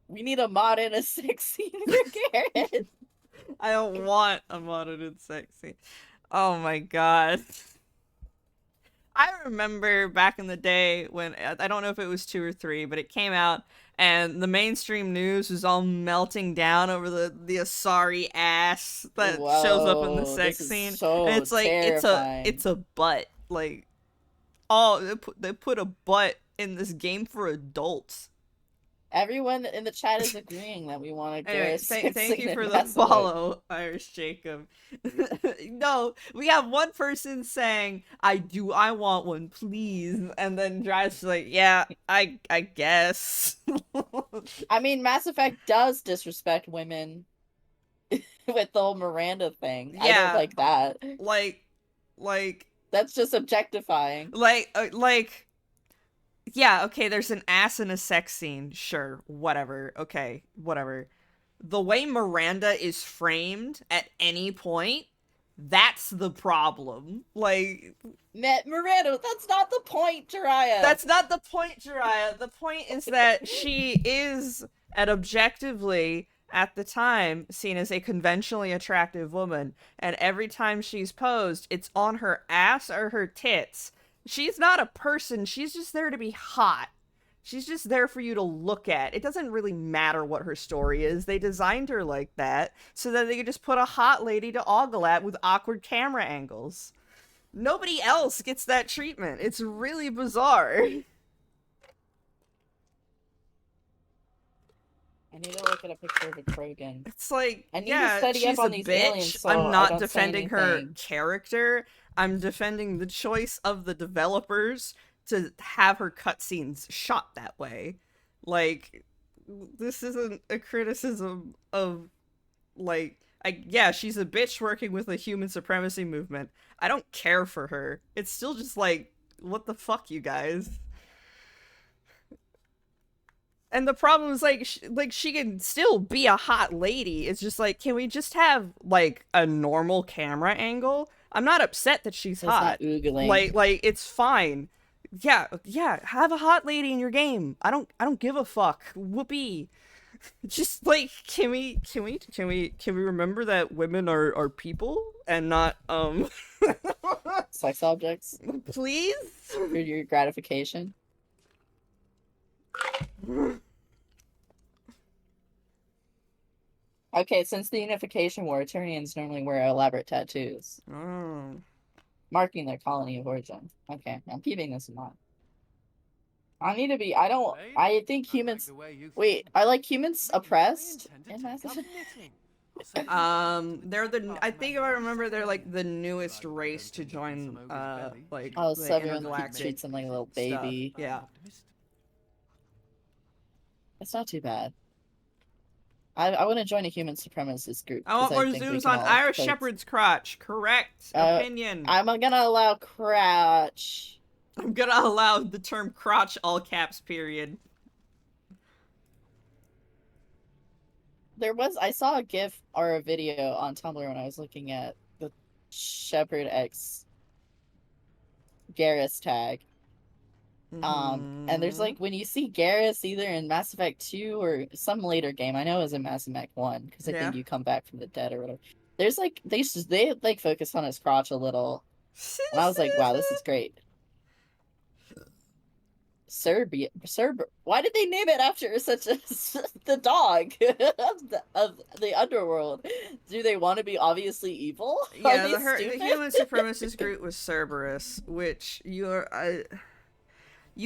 We need a mod and a sex scene for Garrus. I don't want a monitored sex scene. Oh my god. I remember back in the day when, I don't know if it was 2 or 3, but it came out and the mainstream news was all melting down over the Asari ass that shows up in the Whoa, this sex is scene. And so it's like terrifying. it's a butt. Like, oh, they put a butt in this game for adults. Everyone in the chat is agreeing that we want a Anyway, Garrus thank you for and the Mass Effect. follow, Irish Jacob. No, we have one person saying, I want one, please. And then Drive's like, yeah, I guess. I mean, Mass Effect does disrespect women with the whole Miranda thing. I don't Yeah, like that. like, That's just objectifying. yeah, okay, there's an ass in a sex scene. Sure, whatever. Okay, whatever. The way Miranda is framed at any point, that's the problem. Like, Miranda, that's not the point, Jiraiya. that's not the point, Jiraiya. The point is that she is, at objectively, at the time, seen as a conventionally attractive woman, and every time she's posed, it's on her ass or her tits. She's not a person, she's just there to be hot. She's just there for you to look at. It doesn't really matter what her story is. They designed her like that so that they could just put a hot lady to ogle at with awkward camera angles. Nobody else gets that treatment. It's really bizarre. I need to look at a picture of a Krogan. It's like, I need yeah, to study she's up on a these bitch. aliens so I'm I not don't say defending her anything. character. I'm defending the choice of the developers to have her cutscenes shot that way. Like, this isn't a criticism of, like, yeah, she's a bitch working with a human supremacy movement. I don't care for her. It's still just like, what the fuck, you guys? And the problem is, like, she can still be a hot lady. It's just like, can we just have, like, a normal camera angle? I'm not upset that she's It's hot. not oogling. Like, it's fine. Yeah, have a hot lady in your game. I don't give a fuck. Whoopee. Just, like, can we remember that women are people and not, Sex objects please? for your gratification. Okay, since the Unification War, Eternians normally wear elaborate tattoos, marking their colony of origin. Okay, I'm keeping this in mind. I need to be. I think humans. Wait, are like humans oppressed in Mass Effect? They're the. I think if I remember, they're like the newest race to join. Like, Oh, the so everyone intergalactic treats them like a little stuff. baby. Yeah. It's not too bad. I want to join a human supremacist group. I want more zooms on Irish Shepherd's crotch. Correct opinion. I'm gonna allow crotch. I'm gonna allow the term crotch all caps, period. I saw a GIF or a video on Tumblr when I was looking at the Shepherd X Garrus tag. And there's like, when you see Garrus either in Mass Effect 2 or some later game, I know it was in Mass Effect 1, because I think you come back from the dead or whatever. There's like, they like focus on his crotch a little. And I was like, wow, this is great. Why did they name it after such a the dog of the underworld? Do they want to be obviously evil? Yeah, the human supremacist group was Cerberus, which you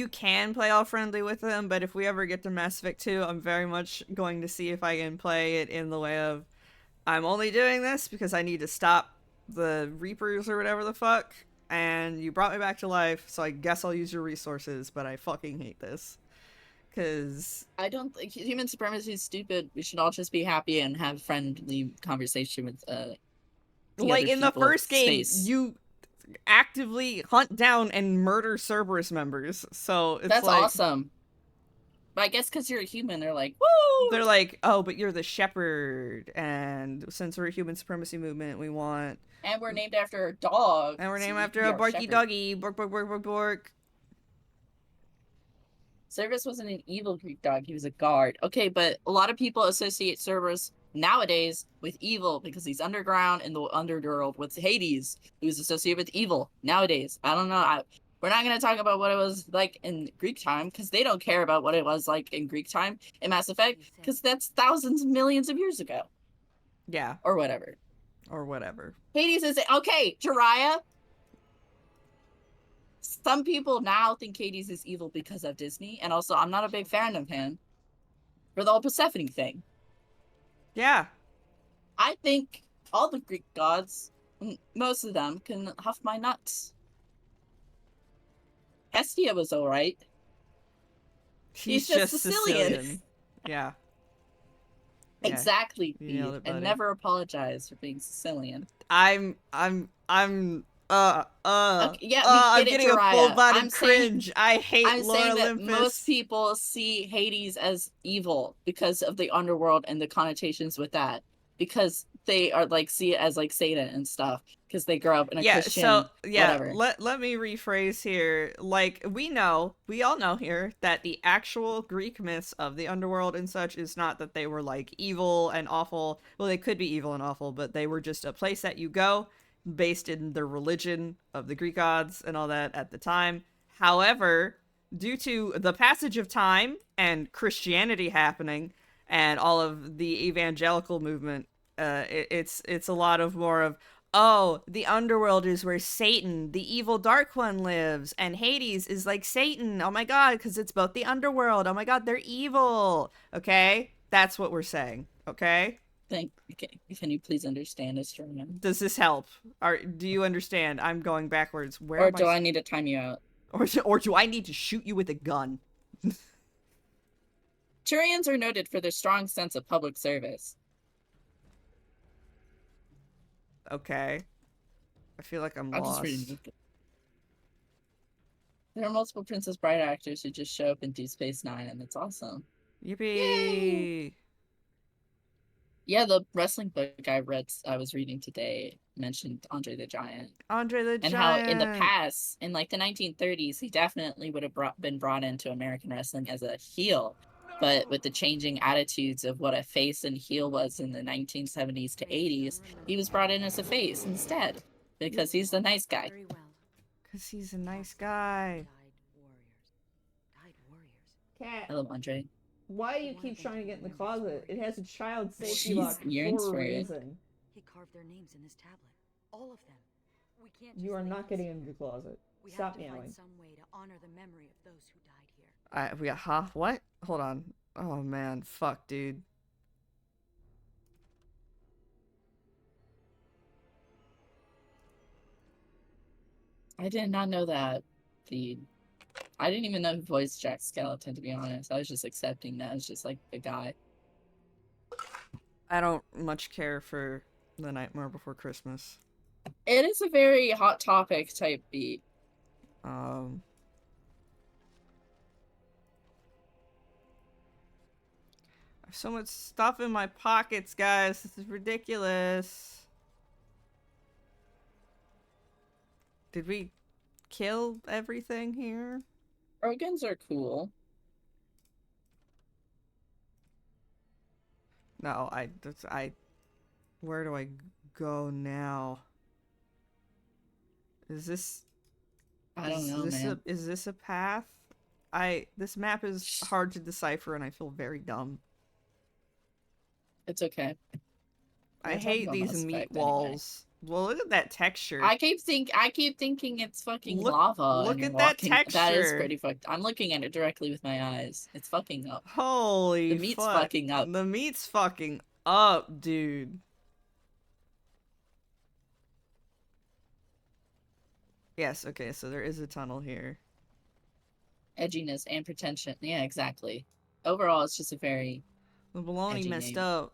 can play all friendly with them, but if we ever get to Mass Effect 2, I'm very much going to see if I can play it in the way of, I'm only doing this because I need to stop the Reapers or whatever the fuck, and you brought me back to life, so I guess I'll use your resources, but I fucking hate this. Because I don't think human supremacy is stupid. We should all just be happy and have friendly conversation with like in the first game, you actively hunt down and murder Cerberus members, so it's that's like, awesome. But I guess because you're a human, they're like, woo! They're like, oh, but you're the shepherd, and since we're a human supremacy movement, we want... And we're named after a dog. And we're named after a barky doggy. Bork, bork, bork, bork, bork. Cerberus wasn't an evil Greek dog, he was a guard. Okay, but a lot of people associate Cerberus nowadays with evil because he's underground in the underworld with Hades, who's associated with evil. Nowadays, I don't know. We're not going to talk about what it was like in Greek time because they don't care about what it was like in Greek time in Mass Effect because that's thousands of millions of years ago. Yeah. Or whatever. Or whatever. Hades is okay, Jiraiya. Some people now think Hades is evil because of Disney, and also I'm not a big fan of him for the whole Persephone thing. Yeah. I think all the Greek gods, most of them, can huff my nuts. Hestia was alright. He's just just Sicilian. Yeah. Exactly, You Pete, nailed it, and buddy. never apologize for being Sicilian. I'm Okay, yeah, we I'm get it, getting a Jiraiya. full-bodied cringe. I hate I'm Lore saying that Olympus. most people see Hades as evil because of the underworld and the connotations with that. Because they are like see it as like Satan and stuff. Because they grow up in a Christian whatever. Let me rephrase here. Like, we all know here that the actual Greek myths of the underworld and such is not that they were like evil and awful. Well, they could be evil and awful, but they were just a place that you go based in the religion of the Greek gods and all that at the time. However, due to the passage of time and Christianity happening and all of the evangelical movement, it's a lot of more of, oh, the underworld is where Satan, the evil dark one, lives, and Hades is like Satan. Oh my god, because it's both the underworld. Oh my god, they're evil. Okay? That's what we're saying. Okay? Okay. Can you please understand, Astronomer? Does this help? Do you understand? I'm going backwards. Or do I need to time you out? Or do I need to shoot you with a gun? Turians are noted for their strong sense of public service. Okay. I feel like I'm lost. Just reading. There are multiple Princess Bride actors who just show up in Deep Space Nine, and it's awesome. Yippee! Yay! Yeah, the wrestling book I was reading today mentioned Andre the Giant. And how in the past, in like the 1930s, he definitely would have been brought into American wrestling as a heel. But with the changing attitudes of what a face and heel was in the 1970s to 80s, he was brought in as a face instead. Because he's the nice guy. Because he's a nice guy. Cat. I love Andre. Why do you keep trying to get in the closet? It has a child safety Jeez, lock yearns for a for it. reason. He carved their names in his tablet. All of them. We can't You just are leave not them getting here. into the closet. We Stop have to meowing. find some way to honor the memory of those who died here. We got, huh? What? Hold on. Oh man, fuck, dude. I did not know that. I didn't even know who voiced Jack Skeleton, to be honest. I was just accepting that as just like the guy. I don't much care for The Nightmare Before Christmas. It is a very hot topic type beat. I have so much stuff in my pockets, guys. This is ridiculous. Did we kill everything here? Organs are cool. No, where do I go now? Is this... I don't know, man. Is this a path? This map is hard to decipher and I feel very dumb. It's okay. I hate these meat walls. Anyway. Well, look at that texture. I keep thinking it's fucking lava. Look at that texture. That is pretty fucked. I'm looking at it directly with my eyes. It's fucking up. Holy The meat's fucking up. The meat's fucking up, dude. Yes, okay, so there is a tunnel here. Edginess and pretension. Yeah, exactly. Overall, it's just a very... The baloney messed up.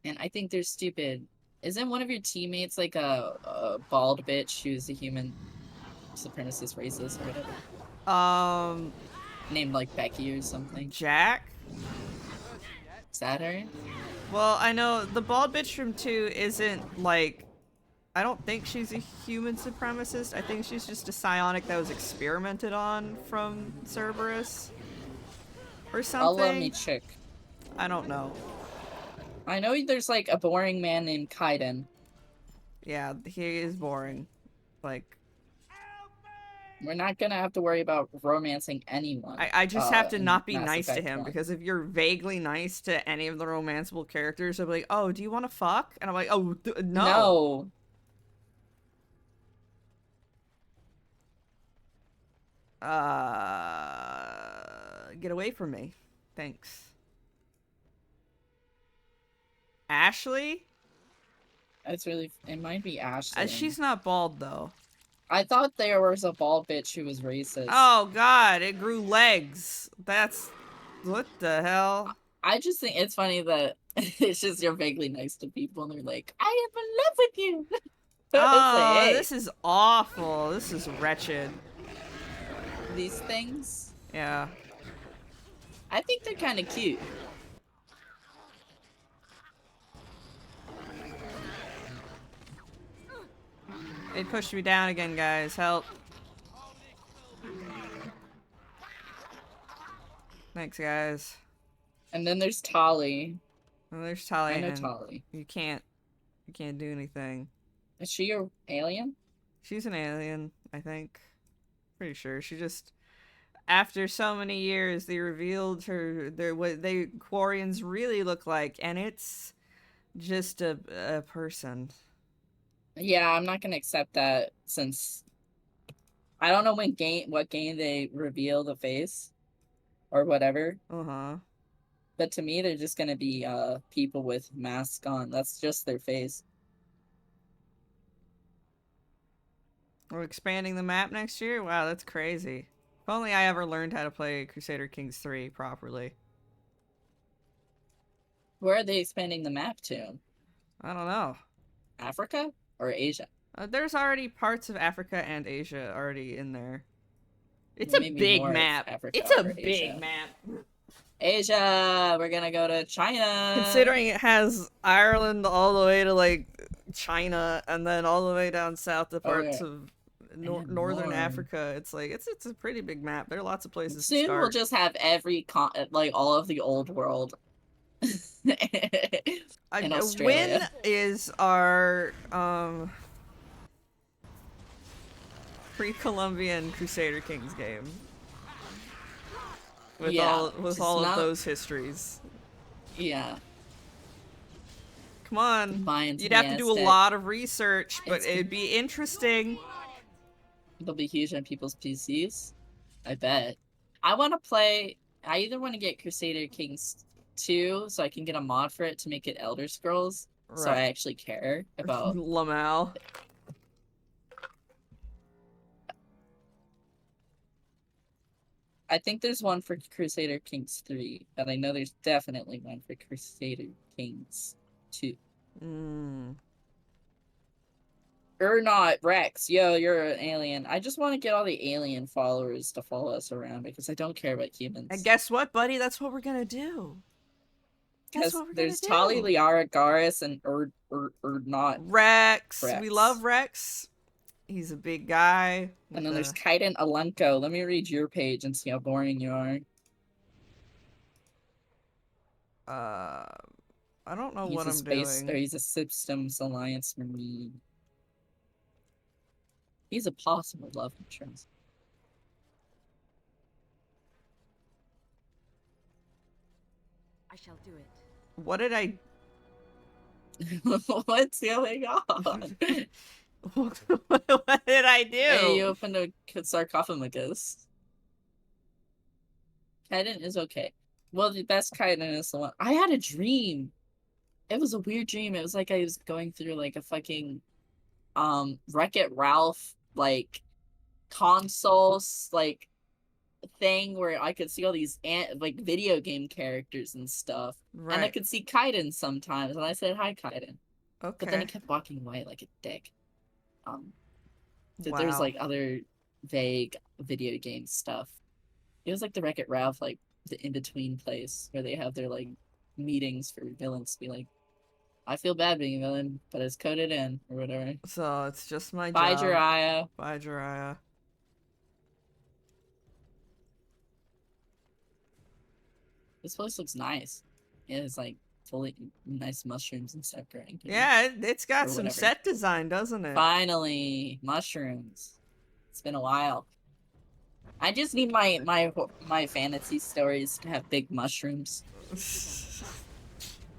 And I think they're stupid. Isn't one of your teammates like a bald bitch who's a human supremacist racist or whatever? Named like Becky or something. Jack? Is that her? Well, I know the bald bitch from 2 isn't like... I don't think she's a human supremacist. I think she's just a psionic that was experimented on from Cerberus. Or something. I'll love me chick. I don't know. I know there's like a boring man named Kaiden. Yeah, he is boring. Like, We're not gonna have to worry about romancing anyone. I just have to In not be Mass nice to Effect him 1. because if you're vaguely nice to any of the romanceable characters, they'll be like, "Oh, do you want to fuck?" And I'm like, "Oh, no." No. Get away from me. Thanks. Ashley? It's really. It might be Ashley. She's not bald though. I thought there was a bald bitch who was racist. Oh god, it grew legs. That's what the hell? I just think it's funny that it's just you're vaguely nice to people and they're like, I am in love with you. It's like, Oh, hey, this is awful. This is wretched. these things, Yeah. I think they're kind of cute. It pushed me down again, guys. Help. Thanks, guys. And then there's Tali. Well, there's Talia. I know And Tali. you can't do anything. Is she an alien? She's an alien, I think. Pretty sure. She just, after so many years, they revealed what they Quarians really look like, and it's just a person. Yeah, I'm not gonna accept that since I don't know what game they reveal the face or whatever. Uh-huh. But to me, they're just gonna be people with masks on. That's just their face. We're expanding the map next year? Wow, that's crazy. If only I ever learned how to play Crusader Kings 3 properly. Where are they expanding the map to? I don't know. Africa or Asia? There's already parts of Africa and Asia already in there. It's a Maybe big more of map. Africa It's a or big Asia. map. Asia! We're gonna go to China! Considering it has Ireland all the way to, like, China, and then all the way down south to parts of northern more. Africa, it's like, it's a pretty big map. There are lots of places to Soon start. we'll just have every like all of the old world in Australia. When is our pre-Columbian Crusader Kings game? With all of those histories. Yeah. Come on. Mayans, You'd have to do a Aztec. lot of research, but it'd be interesting. They'll be huge on people's PCs. I bet. I want to play. I either want to get Crusader Kings 2 so I can get a mod for it to make it Elder Scrolls. So I actually care about. Lamal. I think there's one for Crusader Kings 3, but I know there's definitely one for Crusader Kings 2. Or not, Rex. Yo, you're an alien. I just want to get all the alien followers to follow us around because I don't care about humans. And guess what, buddy? That's what we're gonna do. That's what we're there's Tali, Liara, Garrus, and not Rex. Rex. We love Rex. He's a big guy. And then there's Kaiden Alenko. Let me read your page and see how boring you are. I don't know what I'm doing. Or he's a Systems Alliance Marine. He's a possible love interest. I shall do it. What did I... What's going on? What did I do? Hey, you opened a sarcophagus. Kaiden is okay. Well, the best Kaiden is the one. I had a dream. It was a weird dream. It was like I was going through like a fucking Wreck-It Ralph like consoles like thing where I could see all these like video game characters and stuff. Right. And I could see Kaiden sometimes, and I said hi, Kaiden. Okay. But then he kept walking away like a dick. Wow. There's like other vague video game stuff. It was like the Wreck-It Ralph, like the in-between place where they have their like meetings for villains to be like, I feel bad being a villain, but it's coded in or whatever. So it's just my Bye, job. Jiraiya. Bye, Jiraiya. This place looks nice. It's like fully nice mushrooms and stuff growing. Yeah, it's got Or some whatever. set design, doesn't it? Finally, mushrooms. It's been a while. I just need my fantasy stories to have big mushrooms.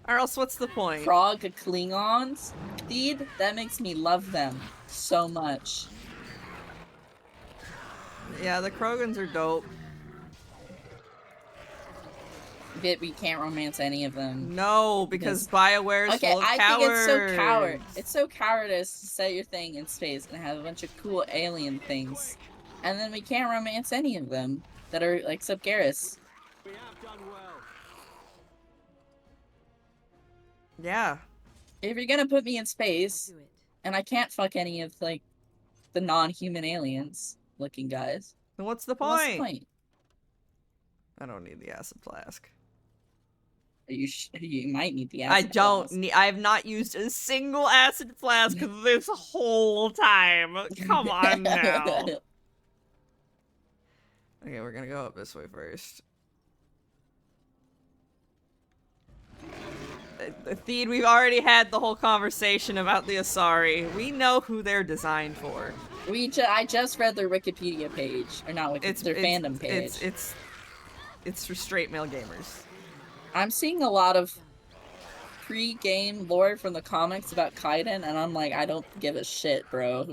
Or else, what's the point? Krog Klingons, Theed, that makes me love them so much. Yeah, the Krogans are dope. Yet we can't romance any of them. No, because BioWare is full of I cowards. think it's so coward. It's so cowardice to set your thing in space and have a bunch of cool alien things, and then we can't romance any of them that are like except Garrus. We have done well. Yeah. If you're gonna put me in space, I'll do it. and I can't fuck any of like the non-human aliens looking guys, Then what's the point? what's the point? I don't need the acid flask. You might need the I acid don't flask. need. I have not used a single acid flask this whole time. Come on now. Okay, we're gonna go up this way first. Theed, we've already had the whole conversation about the Asari. We know who they're designed for. I just read their Wikipedia page, or not Wikipedia, their fandom page. It's for straight male gamers. I'm seeing a lot of pre-game lore from the comics about Kaiden, and I'm like, I don't give a shit, bro.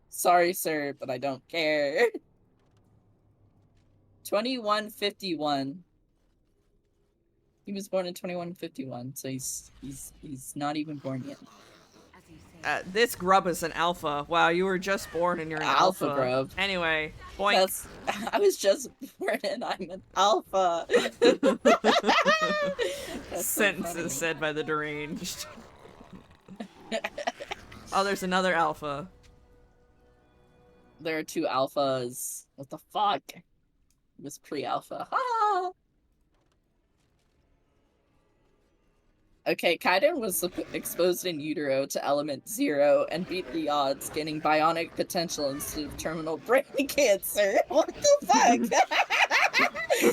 Sorry, sir, but I don't care. 2151. He was born in 2151, so he's not even born yet. As you say, This grub is an alpha. Wow, you were just born and you're an alpha. Alpha grub. Anyway, boink. I was just born and I'm an alpha. Sentences said by the deranged. Oh, there's another alpha. There are 2 alphas. What the fuck? It was pre-alpha. Ah! Okay, Kaiden was exposed in utero to element 0 and beat the odds, gaining bionic potential instead of terminal brain cancer. What the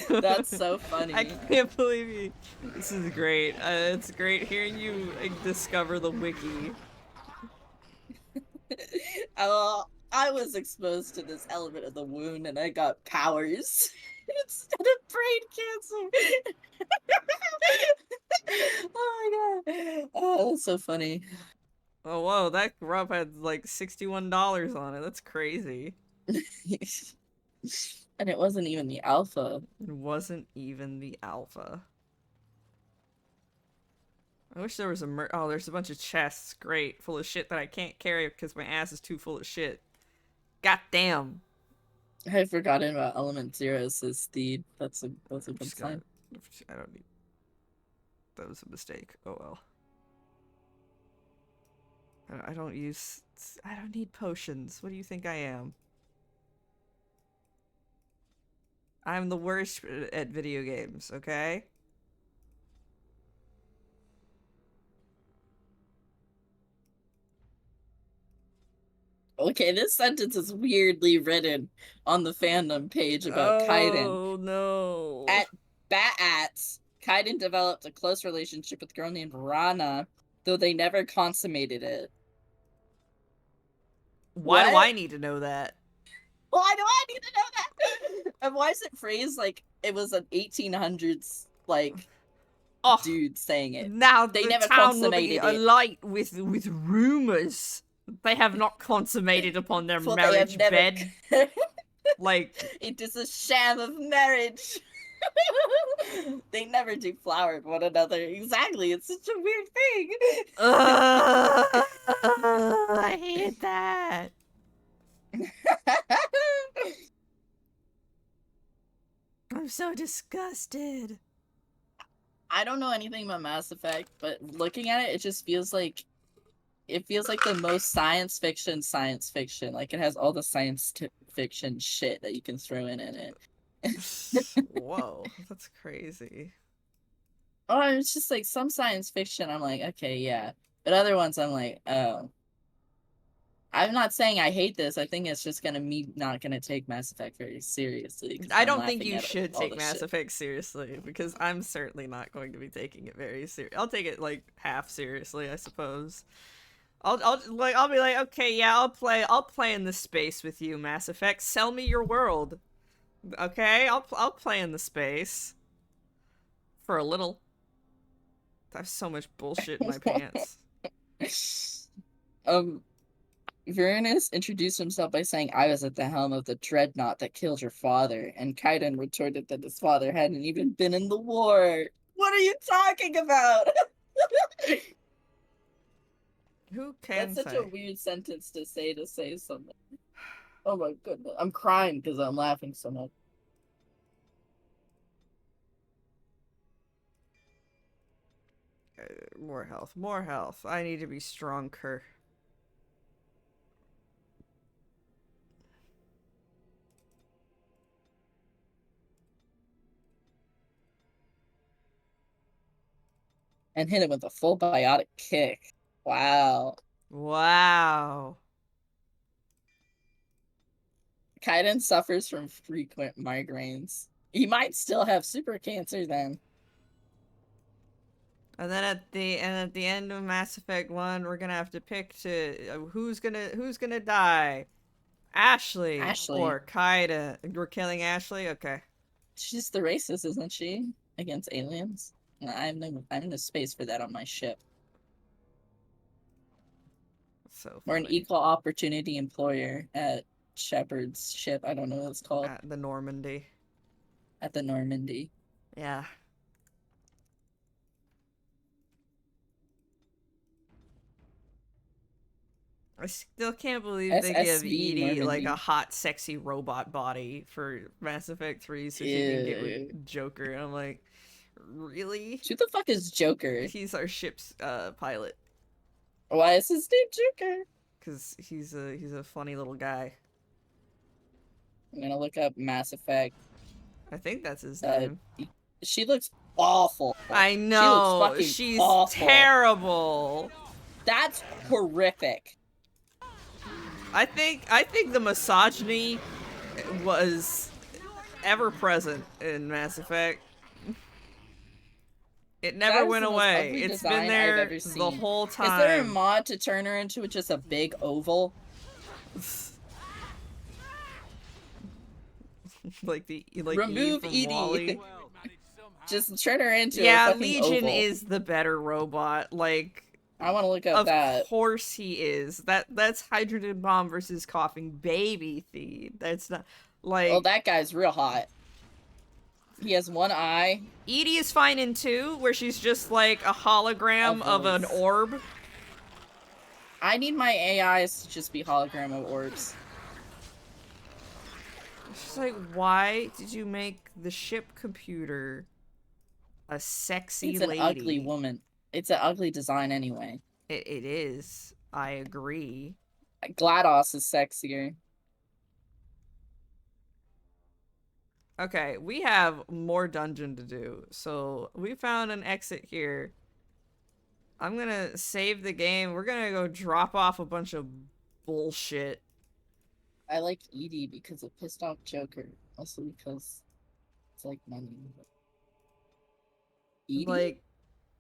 fuck? That's so funny. I can't believe you. This is great. It's great hearing you discover the wiki. I was exposed to this element of the wound and I got powers instead of brain cancer. Oh my god. Oh, that's so funny. Oh, whoa, that grub had like $61 on it. That's crazy. And it wasn't even the alpha. It wasn't even the alpha. I wish there was a oh, there's a bunch of chests. Great. Full of shit that I can't carry because my ass is too full of shit. God damn. I had forgotten about element 0, says Theed. That's a good sign. I don't need. That was a mistake. Oh well. I don't need potions. What do you think I am? I'm the worst at video games, okay? Okay, this sentence is weirdly written on the fandom page about Kaiden. Oh no. At Bat-Ats, Kaiden developed a close relationship with a girl named Rana, though they never consummated it. Why do I need to know that? Why do I need to know that? And why is it phrased like it was an 1800s dude saying it? Now they the never town will consummated be it. alight with rumors. They have not consummated upon their For marriage they have bed. Like it is a sham of marriage. They never deflowered one another. Exactly. It's such a weird thing. I hate that. I'm so disgusted. I don't know anything about Mass Effect, but looking at it, it just feels like the most science fiction. Like it has all the science fiction shit that you can throw in it. Whoa, that's crazy. Oh, it's just like some science fiction I'm like, okay, yeah. But other ones I'm like, oh. I'm not saying I hate this. I think it's just gonna me not gonna take Mass Effect very seriously. 'Cause I I'm don't think laughing you at should all take this Mass shit. Effect seriously, because I'm certainly not going to be taking it very serious. I'll take it like half seriously, I suppose. I'll be like, okay, yeah, I'll play in this space with you, Mass Effect. Sell me your world. Okay, I'll play in the space. For a little. I have so much bullshit in my pants. um, Varanus introduced himself by saying, "I was at the helm of the dreadnought that killed your father," and Kaiden retorted that his father hadn't even been in the war. What are you talking about? Who can That's such a say? weird sentence to say something. Oh my goodness. I'm crying because I'm laughing so much. More health, more health. I need to be stronger. And hit him with a full biotic kick. Wow. Wow. Kaiden suffers from frequent migraines. He might still have super cancer then. And then at the end of Mass Effect 1, we're gonna have to pick who's gonna die. Ashley Ashley. or Kaida. We're killing Ashley? Okay. She's the racist, isn't she? Against aliens? I'm in a space for that on my ship. So We're an funny. equal opportunity employer at Shepard's ship. I don't know what it's called. At the Normandy. At the Normandy. Yeah. I still can't believe they give SSV Edie like Normandy. a hot, sexy robot body for Mass Effect 3 so she can get Ew. with Joker. And I'm like, really? Who the fuck is Joker? He's our ship's pilot. Why is his name Joker? Because he's a funny little guy. I'm gonna look up Mass Effect. I think that's his name. She looks awful. I know. She looks fucking She's awful. terrible. That's horrific. I think the misogyny was ever present in Mass Effect. It never went away. It's been there the whole time. Is there a mod to turn her into just a big oval? like remove Eve from WALL-E. Just turn her into yeah, a fucking Legion oval. is the better robot. Like, I want to look up that. Of course he is. That's Hydrogen Bomb versus Coughing Baby Theed. That's not like. Oh, that guy's real hot. He has one eye. Edie is fine in 2, where she's just like a hologram of an orb. I need my AIs to just be hologram of orbs. She's like, why did you make the ship computer a sexy lady? It's an ugly woman. It's an ugly design anyway. It is. I agree. GLaDOS is sexier. Okay, we have more dungeon to do. So we found an exit here. I'm gonna save the game. We're gonna go drop off a bunch of bullshit. I like Edie because it pissed off Joker. Also because it's like money. Edie? Like,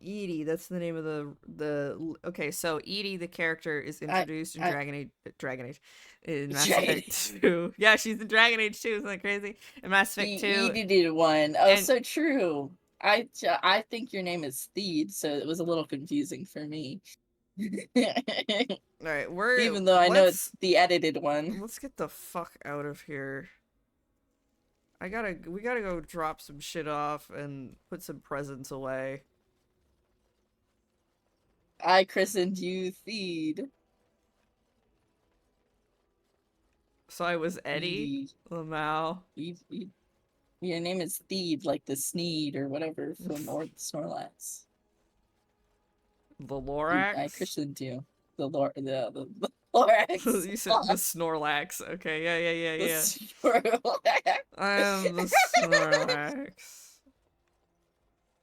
Edie, that's the name of the okay, so Edie, the character, is introduced in Dragon Age in Mass Effect 2. Yeah, she's in Dragon Age 2, isn't that crazy? In Mass Effect 2. Edie did one. Oh, so true. I think your name is Theed, so it was a little confusing for me. Alright, even though I know it's the edited one. Let's get the fuck out of here. We gotta go drop some shit off and put some presents away. I christened you Theed. So I was Eddie Lamau. Your name is Theed, like the Sneed or whatever from Snorlax. The Lorax? I christened you. The Lorax. You said the Snorlax. Okay, yeah. The Snorlax. I am the Snorlax.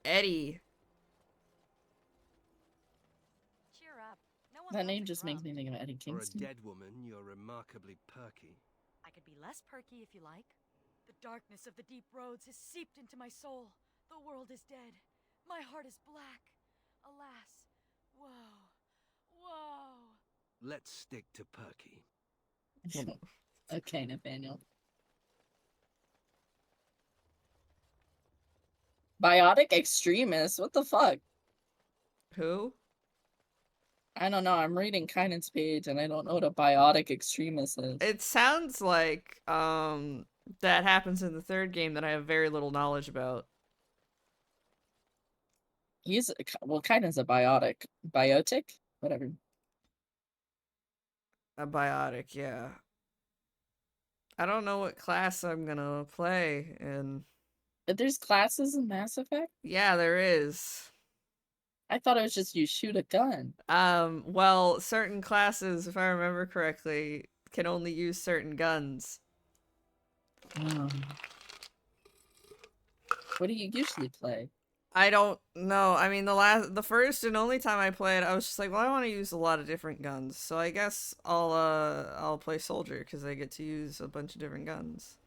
Eddie. That name just makes me think of Eddie For a Kingston. dead woman, you're remarkably perky. I could be less perky if you like. The darkness of the deep roads has seeped into my soul. The world is dead. My heart is black. Alas. Whoa. Whoa. Let's stick to perky. Okay, Nathaniel. Biotic extremist? What the fuck? Who? I don't know. I'm reading Kainen's page and I don't know what a biotic extremist is. It sounds like that happens in the third game that I have very little knowledge about. Well, Kainen's a biotic. Biotic? Whatever. A biotic, yeah. I don't know what class I'm gonna play in. But there's classes in Mass Effect? Yeah, there is. I thought it was just you shoot a gun. Well, certain classes, if I remember correctly, can only use certain guns. What do you usually play? I don't know. I mean, the first and only time I played, I was just like, well, I want to use a lot of different guns, so I guess I'll play soldier because I get to use a bunch of different guns.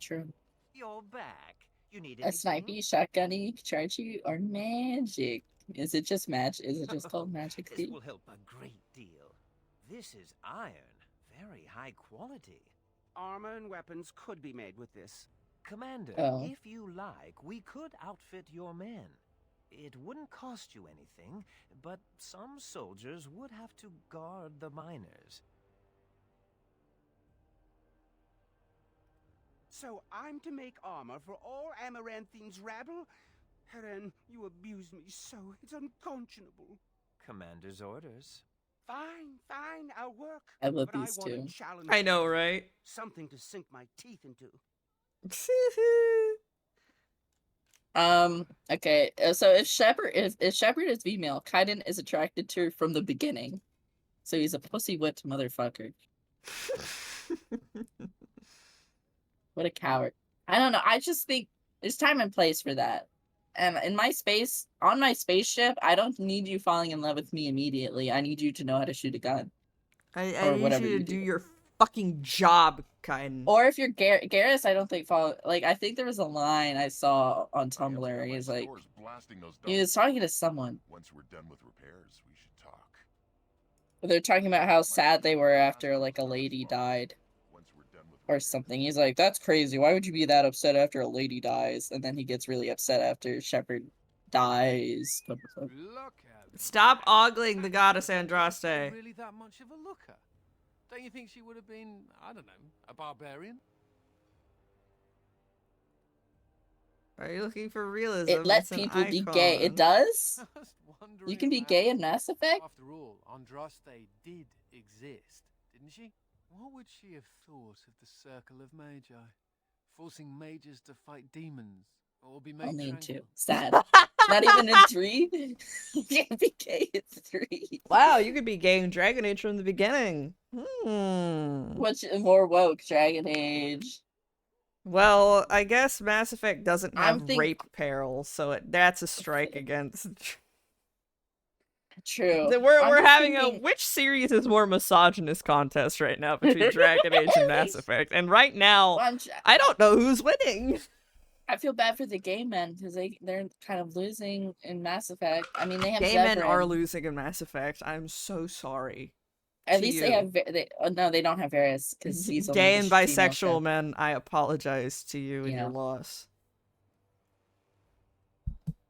True. You're back. You need A snipey, shotgunny, chargey, or magic? Is it just magic? Is it just called magic? This will help a great deal. This is iron. Very high quality. Armor and weapons could be made with this. Commander, Oh. if you like, we could outfit your men. It wouldn't cost you anything, but some soldiers would have to guard the miners. So I'm to make armor for all Amaranthine's rabble? Heren, you abuse me so. It's unconscionable. Commander's orders. Fine, I'll work. I love but these I want two. a challenge. I know, right? Something to sink my teeth into. Okay. So if Shepard is female, Kaiden is attracted to her from the beginning. So he's a pussy-whipped motherfucker. What a coward. I don't know. I just think there's time and place for that. And in my space, on my spaceship, I don't need you falling in love with me immediately. I need you to know how to shoot a gun. I Or need whatever you to you do do. your fucking job, Kaiden. Or if you're Garrus, I don't think I think there was a line I saw on Tumblr where he's like, he was talking to someone. Once we're done with repairs, we should talk. They're talking about how sad they were after like a lady died. Or something. He's like, that's crazy. Why would you be that upset after a lady dies? And then he gets really upset after Shepard dies. Look at Stop ogling the goddess Andraste. really that much of a looker. Don't you think she would have been, I don't know, a barbarian? Are you looking for realism? It lets It's an people be gay. It icon. does? Just wondering You can be now. gay in Mass Effect? After all, Andraste did exist, didn't she? What would she have thought of the Circle of Magi? Forcing mages to fight demons? Or be made Only in tranquil? 2. Sad. Not even in 3? You can't be gay in 3. Wow, you could be gay in Dragon Age from the beginning. What's more woke, Dragon Age? Well, I guess Mass Effect doesn't have I'm think- rape peril, so that's a strike against. True. We're I'm just having thinking- a which series is more misogynist contest right now between Dragon Age and Mass Effect, and right now I don't know who's winning. I feel bad for the gay men because they're kind of losing in Mass Effect. I mean, they have Gay men Zevran. are losing in Mass Effect. I'm so sorry. At to least you. they have. No, they don't have Varys because he's only Gay the and female bisexual ship. men, I apologize to you and Yeah. your loss.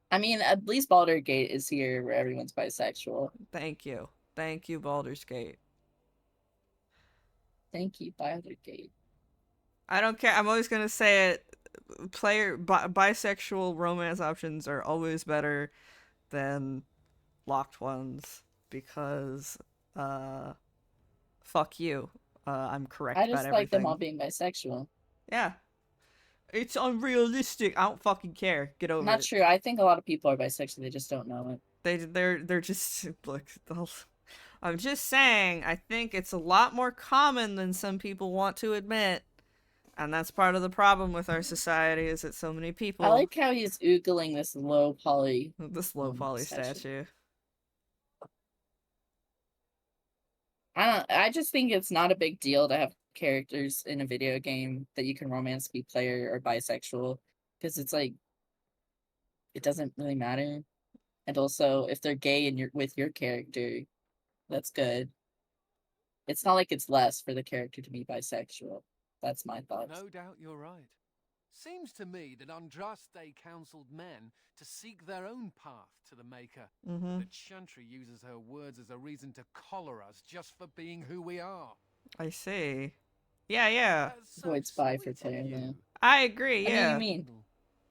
I mean, at least Baldur's Gate is here where everyone's bisexual. Thank you. Thank you, Baldur's Gate. Thank you, Baldur's Gate. I don't care. I'm always gonna say it. Bisexual romance options are always better than locked ones because, fuck you. I'm correct I about just everything. like them all being bisexual. Yeah. It's unrealistic. I don't fucking care. Get over Not it. true. I think a lot of people are bisexual. They just don't know it. They're just look. I'm just saying. I think it's a lot more common than some people want to admit, and that's part of the problem with our society. Is that so many people. I like how he's oogling this low poly. This low poly statue. I just think it's not a big deal to have characters in a video game that you can romance be player or bisexual, because it's like it doesn't really matter. And also, if they're gay and you're with your character, that's good. It's not like it's less for the character to be bisexual. That's my thoughts. No doubt you're right. Seems to me that Andraste counseled men to seek their own path to the Maker. Mm-hmm. The Chantry uses her words as a reason to collar us just for being who we are. I see. Yeah. So Void's bi for sweet of player, you. though. I agree, What do you yeah. mean?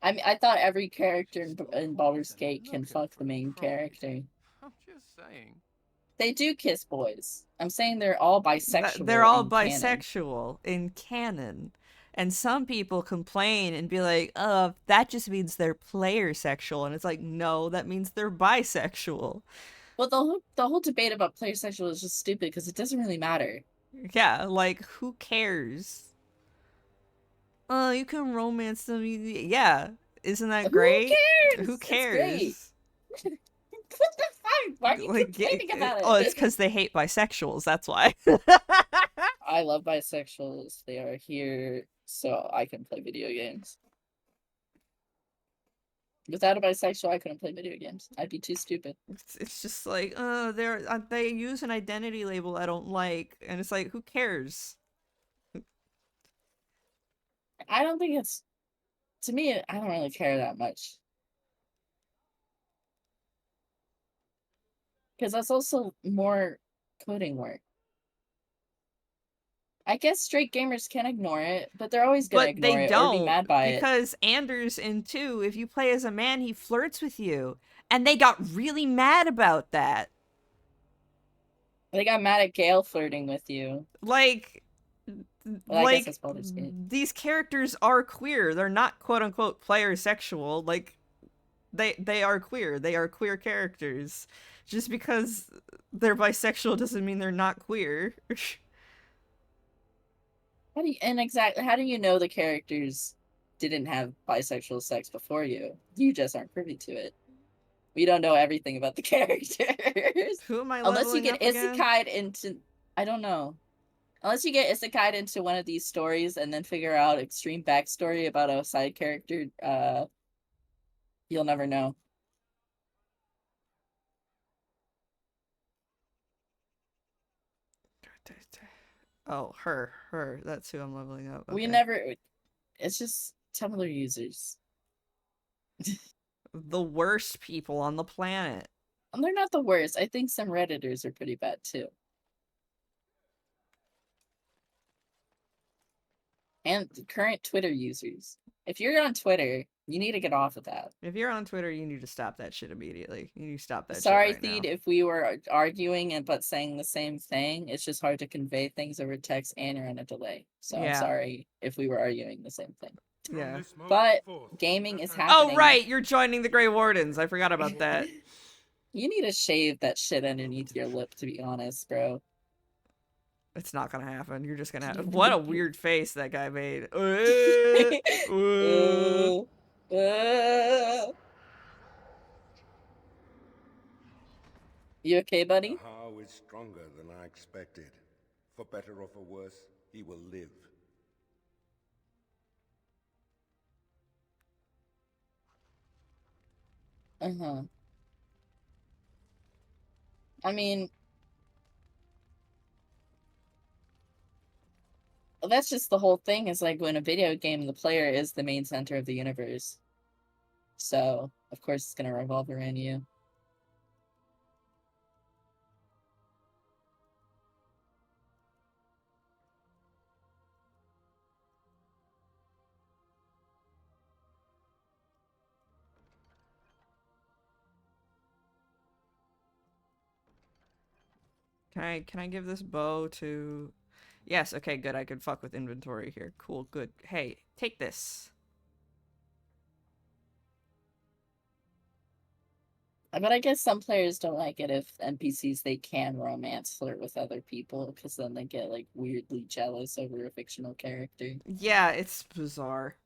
I thought every character in Baldur's To Gate look can at fuck the from main pride. character. I'm just saying. They do kiss boys. I'm saying they're all bisexual. They're all in canon. bisexual in canon. And some people complain and be like, that just means they're player sexual. And it's like, no, that means they're bisexual. Well, the whole debate about player sexual is just stupid because it doesn't really matter. Yeah, like, who cares? You can romance them. Yeah, isn't that great? Who cares? It's great. What the fuck? Why are you complaining about it? Oh, it's because they hate bisexuals. That's why. I love bisexuals. They are here so I can play video games. Without a bisexual, I couldn't play video games. I'd be too stupid. It's just like, they use an identity label I don't like, and it's like, who cares? I don't think it's, to me, I don't really care that much. Because that's also more coding work. I guess straight gamers can ignore it, but they're always gonna ignore it or be mad by it. Because Anders in 2, if you play as a man, he flirts with you. And they got really mad about that. They got mad at Gale flirting with you. Like, well, I guess that's Baldur's Gate. These characters are queer. They're not quote-unquote player sexual. Like, they are queer. They are queer characters. Just because they're bisexual doesn't mean they're not queer. How do you know the characters didn't have bisexual sex before you? You just aren't privy to it. We don't know everything about the characters. Who am I Unless you get again? isekai'd into, I don't know. Unless you get isekai'd into one of these stories and then figure out extreme backstory about a side character, you'll never know. Oh, her. That's who I'm leveling up. Okay. We never. It's just Tumblr users. The worst people on the planet. And they're not the worst. I think some Redditors are pretty bad too. And current Twitter users. If you're on Twitter, you need to get off of that. If you're on Twitter, you need to stop that shit immediately. You need to stop that Sorry, shit right Theed, now. if we were arguing but saying the same thing. It's just hard to convey things over text and you're in a delay. So Yeah. I'm sorry if we were arguing the same thing. Yeah. But gaming is happening. Oh, right! You're joining the Grey Wardens. I forgot about that. You need to shave that shit underneath your lip, to be honest, bro. It's not gonna happen. You're just gonna have... What a weird face that guy made. You okay, buddy? How is stronger than I expected. For better or for worse, he will live. Uh-huh. I mean, that's just the whole thing, is like when a video game, the player is the main center of the universe. So, of course, it's going to revolve around you. Can I give this bow to... Yes, okay, good. I can fuck with inventory here. Cool, good. Hey, take this. But I guess some players don't like it if NPCs, they can romance flirt with other people, because then they get, like, weirdly jealous over a fictional character. Yeah, it's bizarre.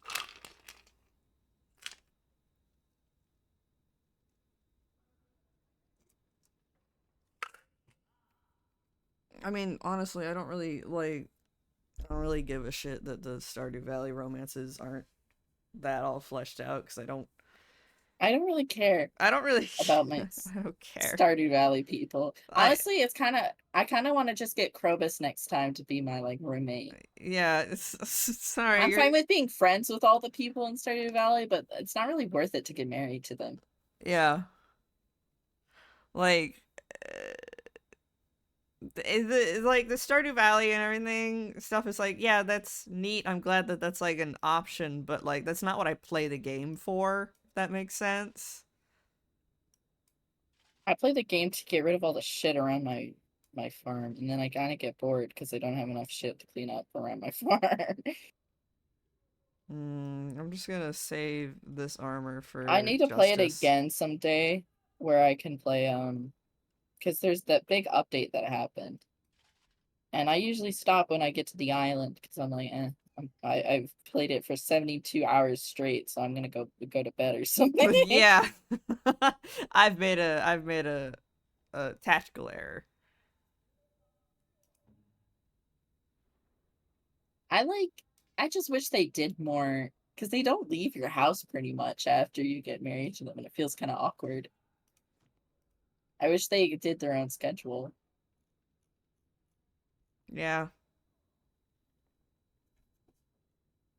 I mean, honestly, I don't really give a shit that the Stardew Valley romances aren't that all fleshed out, because I don't really care really about my I don't care. Stardew Valley people. Honestly, it's kind of I kind of want to just get Krobus next time to be my like roommate. Yeah, it's sorry. I'm fine with being friends with all the people in Stardew Valley, but it's not really worth it to get married to them. Yeah. Like the Stardew Valley and everything stuff is like, yeah, that's neat. I'm glad that that's like an option, but like that's not what I play the game for. If that makes sense. I play the game to get rid of all the shit around my farm, and then I kind of get bored because I don't have enough shit to clean up around my farm. I'm just gonna save this armor for I need to play it Justice. again someday, where I can play because there's that big update that happened, and I usually stop when I get to the island because I'm like, I've played it for 72 hours straight, so I'm gonna go to bed or something. Yeah. I've made a tactical error. I just wish they did more because they don't leave your house pretty much after you get married to them, and it feels kind of awkward. I wish they did their own schedule. Yeah.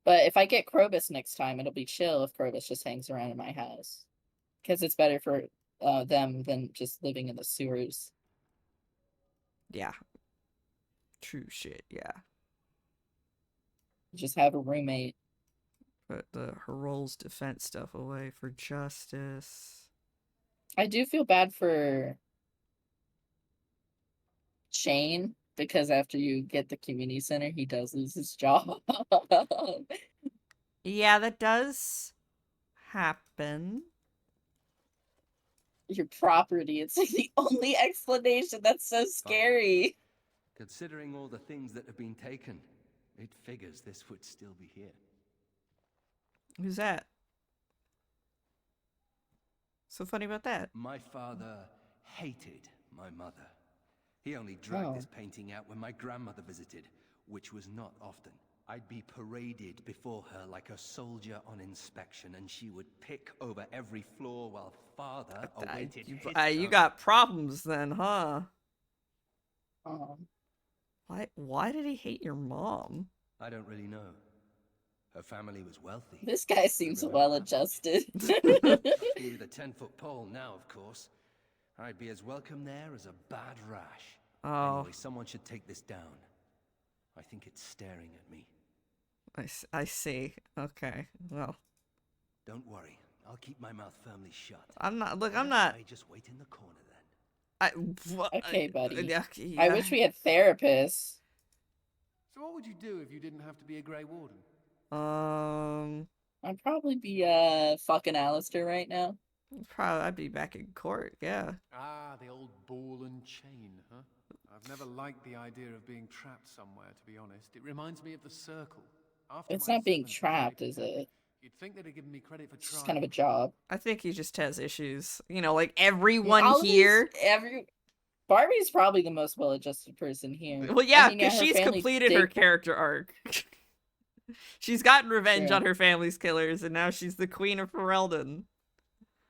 But if I get Krobus next time, it'll be chill if Krobus just hangs around in my house. Because it's better for them than just living in the sewers. Yeah. True shit, yeah. Just have a roommate. Put the Herol's defense stuff away for Justice. I do feel bad for Shane, because after you get the community center, he does lose his job. Yeah, that does happen. Your property. It's like the only explanation. That's so scary. Considering all the things that have been taken, it figures this would still be here. Who's that? So funny about that? My father hated my mother. He only dragged this painting out when my grandmother visited, which was not often. I'd be paraded before her like a soldier on inspection, and she would pick over every floor while father awaited his you got problems then, huh? Why did he hate your mom? I don't really know. Her family was wealthy. This guy seems well-adjusted. With a 10-foot pole now, of course. I'd be as welcome there as a bad rash. Oh. Anyway, someone should take this down. I think it's staring at me. I see. Okay, well. Don't worry. I'll keep my mouth firmly shut. I'm not. I just wait in the corner then. Okay, buddy. Yeah. I wish we had therapists. So what would you do if you didn't have to be a Grey Warden? I'd probably be fucking Alistair right now. I'd be back in court, yeah. Ah, the old ball and chain, huh? I've never liked the idea of being trapped somewhere, to be honest. It reminds me of the Circle. It's not being trapped, is it? You'd think they'd have given me credit for trying. It's just kind of a job. I think he just has issues. You know, like everyone here. Barbie's probably the most well-adjusted person here. Well, yeah, because she's completed her character arc. She's gotten revenge on her family's killers, and now she's the Queen of Ferelden.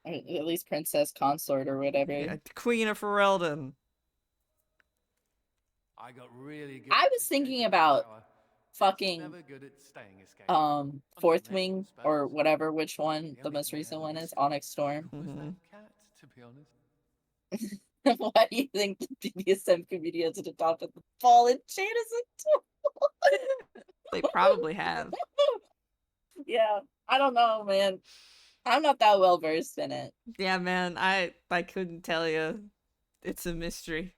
At least Princess Consort or whatever. Yeah, Queen of Ferelden. I got really good. I was thinking about fucking Fourth Wing or whatever, which one the most recent one is, Onyx Storm. Cat, to be honest. Why do you think the BDSM community has adopted the fallen chain as a tool? They probably have. Yeah, I don't know, man. I'm not that well versed in it. Yeah, man, I couldn't tell you. It's a mystery.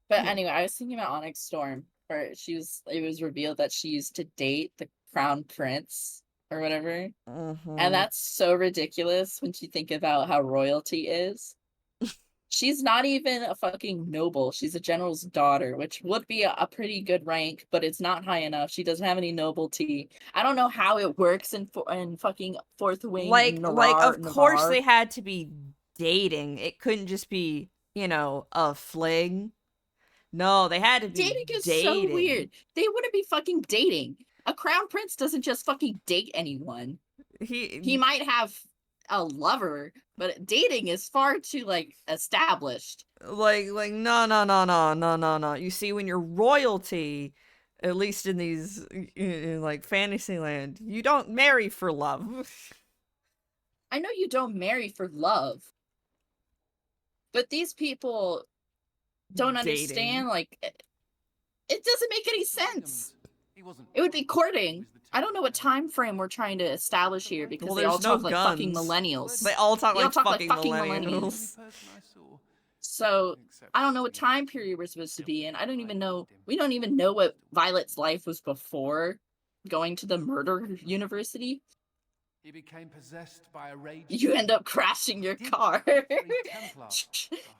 But anyway, I was thinking about Onyx Storm, where it was revealed that she used to date the crown prince or whatever. And that's so ridiculous when you think about how royalty is. She's not even a fucking noble. She's a general's daughter, which would be a pretty good rank, but it's not high enough. She doesn't have any nobility. I don't know how it works in fucking Fourth Wing. Of course they had to be dating. It couldn't just be, a fling. No, they had to be Dating is dating. so weird. They wouldn't be fucking dating. A crown prince doesn't just fucking date anyone. He might have a lover, but dating is far too like established. Like no. You see, when you're royalty, at least in these in like Fantasyland, you don't marry for love. I know you don't marry for love, but these people don't understand. Like, it doesn't make any sense. It would be courting. I don't know what time frame we're trying to establish here because they all talk like fucking millennials. They all talk like fucking fucking millennials. So I don't know what time period we're supposed to be in. I don't even know. We don't even know what Violet's life was before going to the murder university. He became possessed by a rage. You end up crashing your car.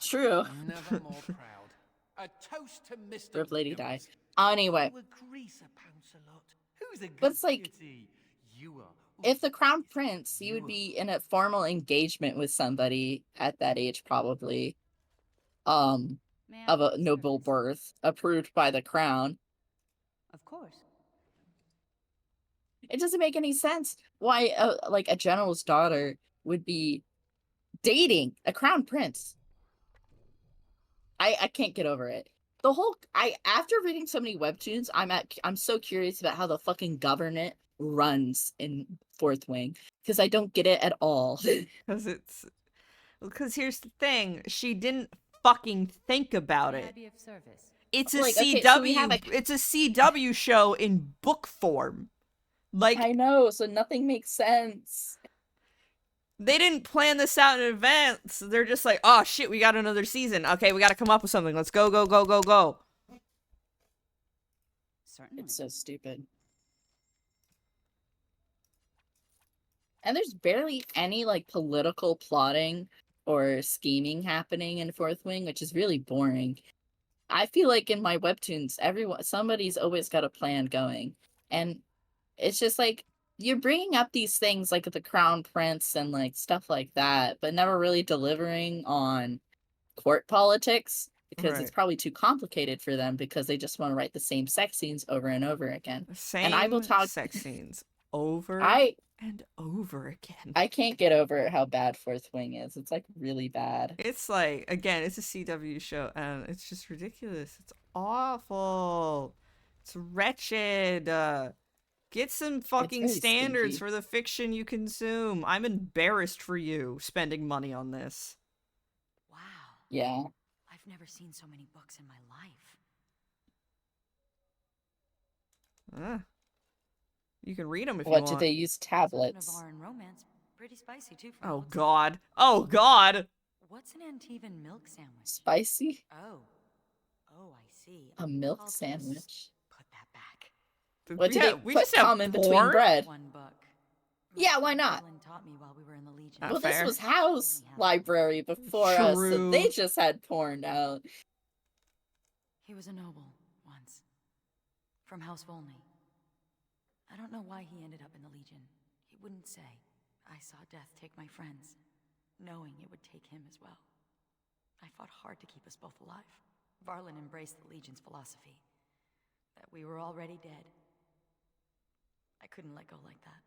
True. Never more proud. A toast to Mr. Rip Lady Di. Anyway. But it's like, if the crown prince, he would be in a formal engagement with somebody at that age, probably, of a noble birth, approved by the crown. Of course. It doesn't make any sense why, like, a general's daughter would be dating a crown prince. I can't get over it. The whole after reading so many webtoons, I'm so curious about how the fucking government runs in Fourth Wing, because I don't get it at all. Because here's the thing, she didn't fucking think about it. It's a like, CW. Okay, so we have it's a CW show in book form. Like, I know, so nothing makes sense. They didn't plan this out in advance. They're just like, oh shit, we got another season. Okay, we got to come up with something. Let's go. Certainly. It's so stupid. And there's barely any like political plotting or scheming happening in Fourth Wing, which is really boring. I feel like in my webtoons, somebody's always got a plan going. And it's just like, you're bringing up these things like the crown prince and like stuff like that, but never really delivering on court politics, because it's probably too complicated for them, because they just want to write the same sex scenes over and over again. And I will talk sex scenes over and over again. I can't get over how bad Fourth Wing is. It's like really bad. It's like, again, it's a CW show and it's just ridiculous. It's awful. It's wretched. Get some fucking standards for the fiction you consume. I'm embarrassed for you spending money on this. Wow. Yeah. I've never seen so many books in my life. You can read them if you want. want. What, do they use tablets? Romance. Pretty spicy too. Oh god. Oh god. What's an Antivan milk sandwich? Spicy? Oh, I see. A milk sandwich? Put that back. What did they put common between bread? $1. Yeah, why not? Taught me while we were in the Legion. Well, this was House Library before us, so they just had porn out. He was a noble once, from House Volney. I don't know why he ended up in the Legion. He wouldn't say. I saw death take my friends, knowing it would take him as well. I fought hard to keep us both alive. Varlin embraced the Legion's philosophy, that we were already dead. I couldn't let go like that.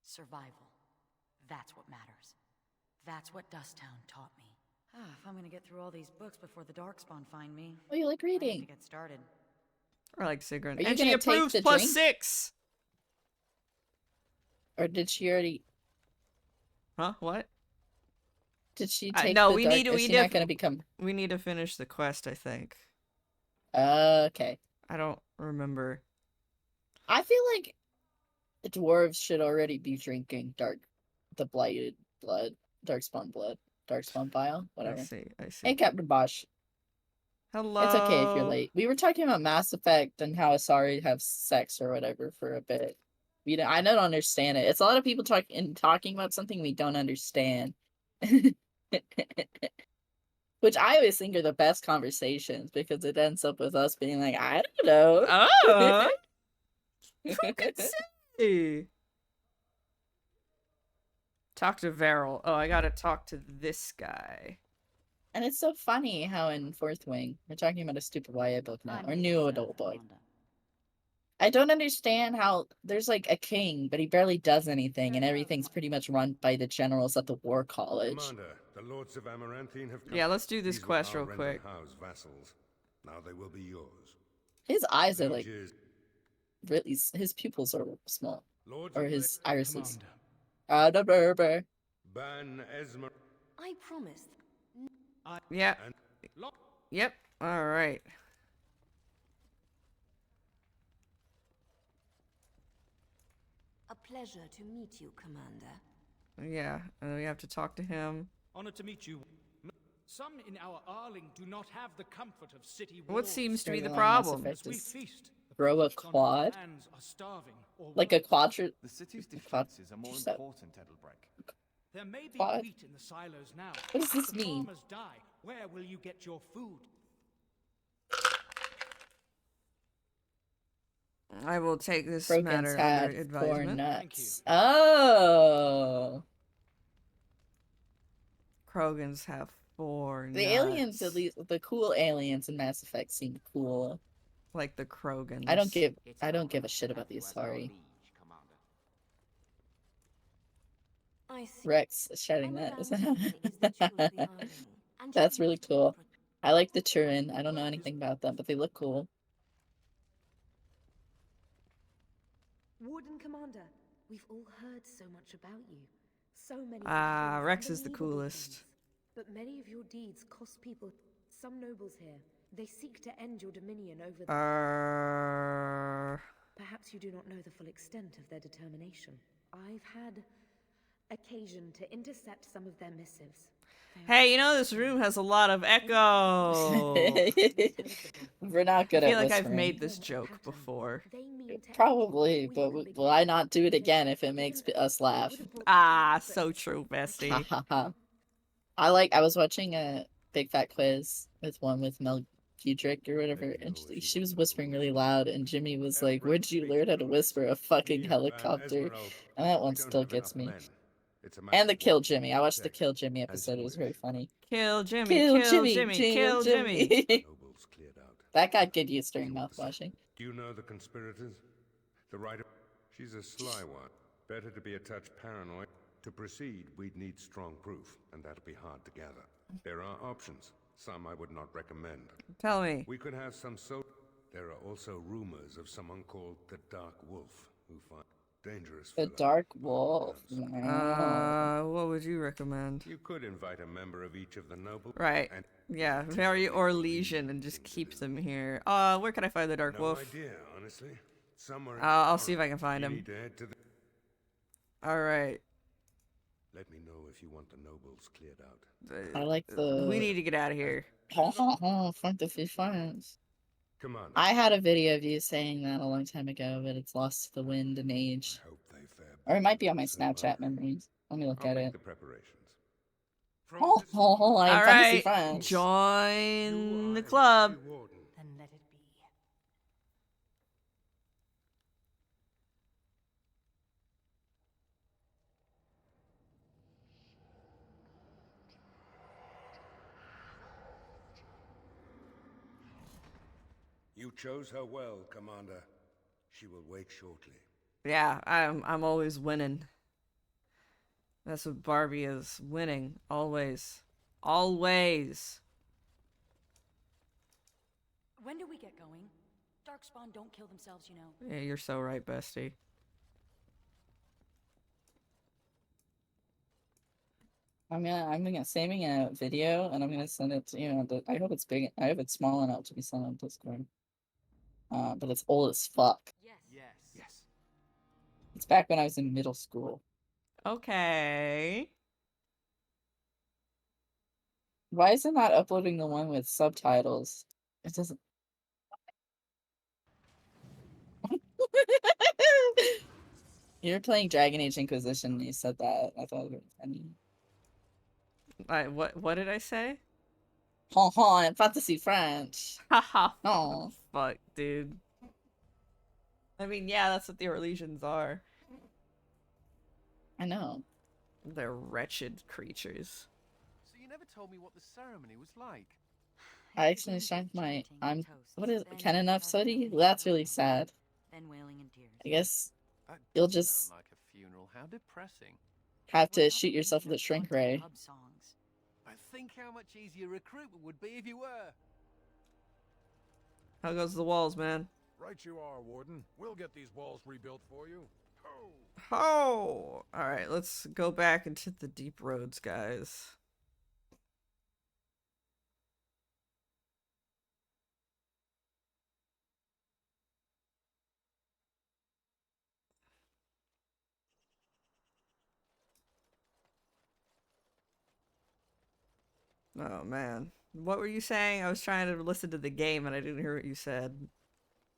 Survival. That's what matters. That's what Dusttown taught me. If I'm gonna get through all these books before the Darkspawn find me. Oh, you like reading? I need to get started. Or like Sigrun. Are you And she gonna take approves the plus drink? 6. Or did she already? Huh? What? Did she take no, the we dark? need to. Is she not gonna become? We need to finish the quest, I think. Okay. I don't remember. I feel like the dwarves should already be drinking the blighted blood, darkspawn bile, whatever. I see. Hey, Captain Bosch. Hello. It's okay if you're late. We were talking about Mass Effect and how Asari have sex or whatever for a bit. I don't understand it. It's a lot of people talking about something we don't understand. Which I always think are the best conversations, because it ends up with us being like, I don't know. Oh. Who could say? Talk to Varel. Oh, I gotta talk to this guy. And it's so funny how in Fourth Wing, we're talking about a stupid YA book now, or new adult book. I don't understand how there's like a king, but he barely does anything, and everything's pretty much run by the generals at the war college. Commander, the lords of Amaranthine have come. Yeah, let's do this These quest were real our quick. House vassals. Now they will be yours. His eyes are like really. His pupils are small, or his irises. Ban Esmer. I promised. Yep. Yep. All right. A pleasure to meet you, Commander. Yeah, and then we have to talk to him. Honored to meet you. Some in our Arling do not have the comfort of city walls. What seems to be the Mass problem? Effect As we is feast, grow a quad, hands are starving or like a quadra. The city's defenses are more important, Edelbreck. There may be Quad? wheat in the silos now. What does this The mean? farmers die. Where will you get your food? I will take this Krogan's matter had under four advisement. nuts. Oh. Krogans have 4 The aliens, at least the cool aliens in Mass Effect, seem cool. Like the Krogans. I don't give a shit about these. Sorry, I see. Rex is shouting that. Amaranthine is the jewel of the Arling, and That's you really must be cool. I like the Turin. I don't know anything about them, but they look cool. Warden Commander, we've all heard so much about you. So many. Rex is the coolest. Things. But many of your deeds cost people. Some nobles here, they seek to end your dominion over them. Perhaps you do not know the full extent of their determination. I've had occasion to intercept some of their missives. Hey, you know this room has a lot of echo. We're not good I at feel like I've whispering. made this joke before. Probably, but will I not do it again if it makes us laugh? So true, bestie. I was watching a Big Fat Quiz with Mel Giedrick or whatever, and she was whispering really loud, and Jimmy was like, "Where'd you learn how to whisper a fucking helicopter?" And that one still gets me. And the Kill Jimmy. I watched the Kill Jimmy episode. It was very funny. Kill Jimmy, Kill kill Jimmy, Jimmy, kill kill Jimmy. Nobles cleared out. That got good use during mouthwashing. Do you know the conspirators? The writer? She's a sly one. Better to be a touch paranoid. To proceed, we'd need strong proof, and that'll be hard to gather. There are options. Some I would not recommend. Tell me. We could have some There are also rumors of someone called the Dark Wolf, who find dangerous. The Dark Wolf. Wow. What would you recommend? You could invite a member of each of the nobles. Right. And yeah, Very or Legion, and just keep them here. Where can I find the Dark Wolf? No idea, honestly. Somewhere. I'll see if I can find You him. need to head to the... All right. Let me know if you want the nobles cleared out. I like the. We need to get out of here. Fantasy friends. Come on. I had a video of you saying that a long time ago, but it's lost to the wind and age. Or it might be on my Snapchat memories. Let me look at it. The preparations. I am All fantasy right, friends. join the club. Then let it be. You chose her well, Commander. She will wake shortly. Yeah, I'm always winning. That's what Barbie is, winning always, always. When do we get going? Darkspawn don't kill themselves, you know. Yeah, you're so right, bestie. I'm gonna saving a video and I'm gonna send it to you. I hope it's big. I hope it's small enough to be sent on Discord. But it's old as fuck. Yes. It's back when I was in middle school. Okay. Why is it not uploading the one with subtitles? It doesn't. You're playing Dragon Age Inquisition and you said that. I thought it was funny. What did I say? Ha ha, in fantasy French. Haha. Oh. Fuck, dude. I mean, yeah, that's what the Orlesians are. I know. They're wretched creatures. So you never told me what the ceremony was like. I accidentally drank my what is can enough sooty? That's really sad. Then wailing in tears. I guess That you'll does just sound like a funeral. How depressing. have to shoot yourself with a shrink ray. But think how much easier recruitment would be if you were. How goes the walls, man? Right you are, Warden. We'll get these walls rebuilt for you. Oh! Alright, let's go back into the deep roads, guys. Oh, man. What were you saying? I was trying to listen to the game and I didn't hear what you said.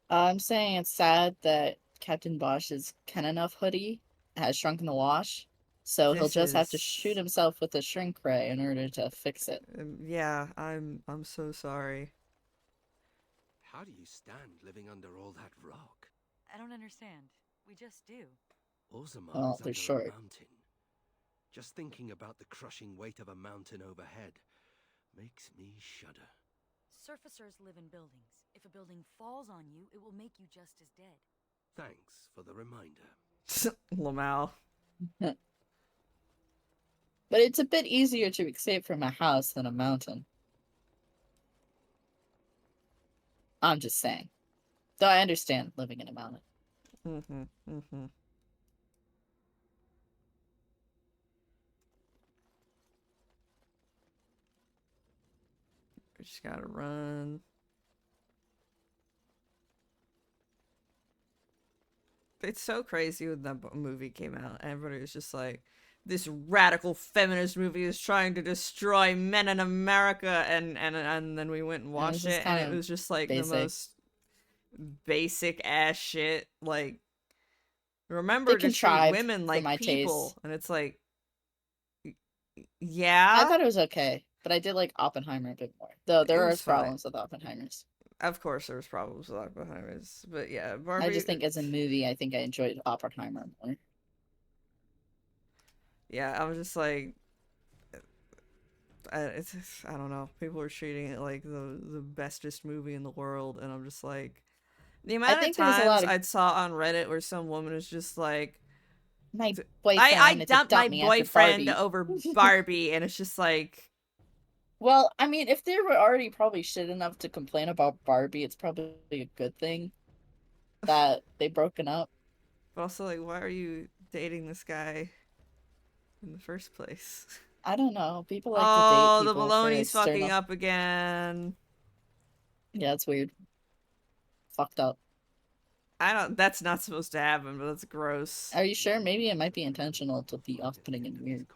I'm saying it's sad that Captain Bosch's Ken enough hoodie has shrunk in the wash, so he'll just have to shoot himself with a shrink ray in order to fix it. Yeah, I'm so sorry. How do you stand living under all that rock? I don't understand. We just do. Orzammar Well, is they're under short. a mountain. Just thinking about the crushing weight of a mountain overhead makes me shudder. Surfacers live in buildings. If a building falls on you, it will make you just as dead. Thanks for the reminder. Lamau. But it's a bit easier to escape from a house than a mountain. I'm just saying. Though I understand living in a mountain. We just gotta run. It's so crazy when that movie came out. Everybody was just like, this radical feminist movie is trying to destroy men in America, and then we went and watched it, and it was just like basic. the most basic ass shit. Like, remember to treat women like people, and it's like, yeah. I thought it was okay, but I did like Oppenheimer a bit more. Though there are problems with Oppenheimer's. Of course, there was problems with Oppenheimer's, but yeah, Barbie. I just think as a movie, I think I enjoyed Oppenheimer more. Yeah, I was just like, I don't know. People are treating it like the bestest movie in the world, and I'm just like, the amount of times I saw on Reddit where some woman is just like, my boyfriend I dumped my me boyfriend over Barbie, and it's just like, well, I mean, if they were already probably shit enough to complain about Barbie, it's probably a good thing that they broken up. But also, like, why are you dating this guy in the first place? I don't know. People like to date people. Oh, the baloney's fucking up again. Yeah, it's weird. Fucked up. That's not supposed to happen, but that's gross. Are you sure? Maybe it might be intentional to be off-putting and weird.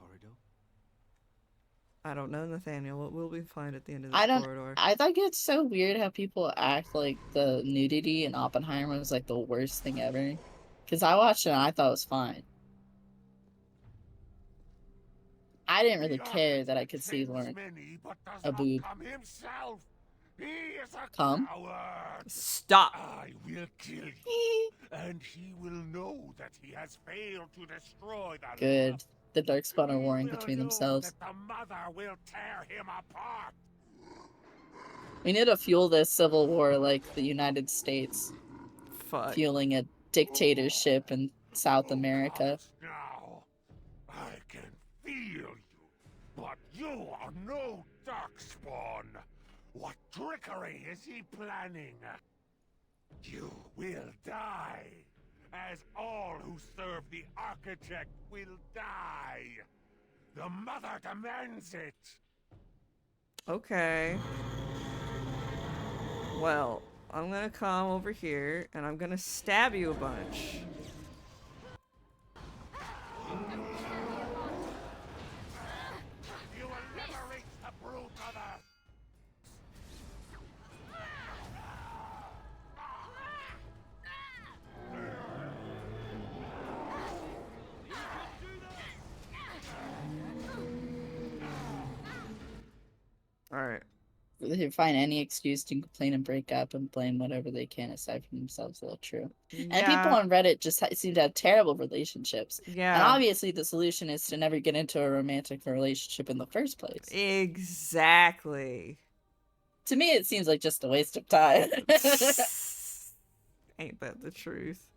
I don't know, Nathaniel. What will we find at the end of this corridor? I think it's so weird how people act like the nudity in Oppenheimer was like the worst thing ever. Because I watched it and I thought it was fine. I didn't really care that I could see Lauren a boob. Come? Stop! I will kill you, and he will know that he has failed to destroy the Good. love. The Darkspawn are warring between themselves. The mother will tear him apart. We need to fuel this civil war like the United States. Fuck. Fueling a dictatorship in South America. Now, I can feel you, but you are no Darkspawn. What trickery is he planning? You will die, as all who serve the Architect will die. The Mother demands it. Okay. Well, I'm gonna come over here, and I'm gonna stab you a bunch. You will never reach the Brood Mother. Alright. they find any excuse to complain and break up and blame whatever they can aside from themselves. All true. And people on Reddit just seem to have terrible relationships. Yeah. And obviously the solution is to never get into a romantic relationship in the first place. Exactly. To me, it seems like just a waste of time. Ain't that the truth?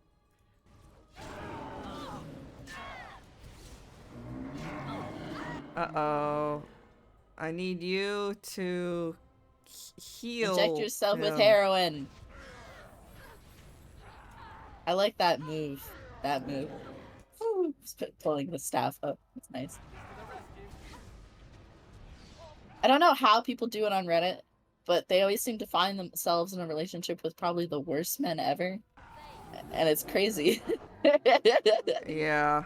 Uh-oh. I need you to heal. Inject yourself with heroin. I like that move. That move. Ooh, pulling the staff up. That's nice. I don't know how people do it on Reddit, but they always seem to find themselves in a relationship with probably the worst men ever. And it's crazy. Yeah.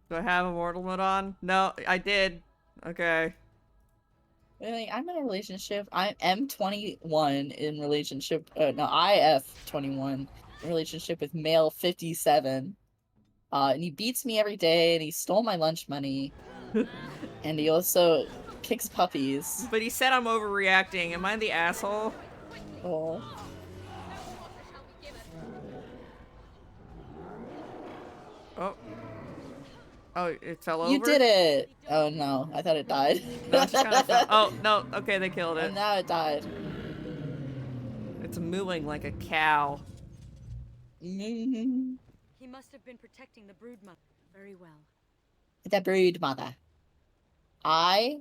Do I have immortal mode on? No, I did. Okay. Really, I'm in a relationship. I'm M21 in relationship. No, IF21 in relationship with male 57. And he beats me every day, and he stole my lunch money. And he also kicks puppies. But he said I'm overreacting. Am I the asshole? Oh. Oh. Oh, it fell over? You did it! Oh no, I thought it died. No, it just kind of fell. Oh, no. Okay, they killed it. And now it died. It's mooing like a cow. Mm-hmm. He must have been protecting the brood mother very well. The brood mother. I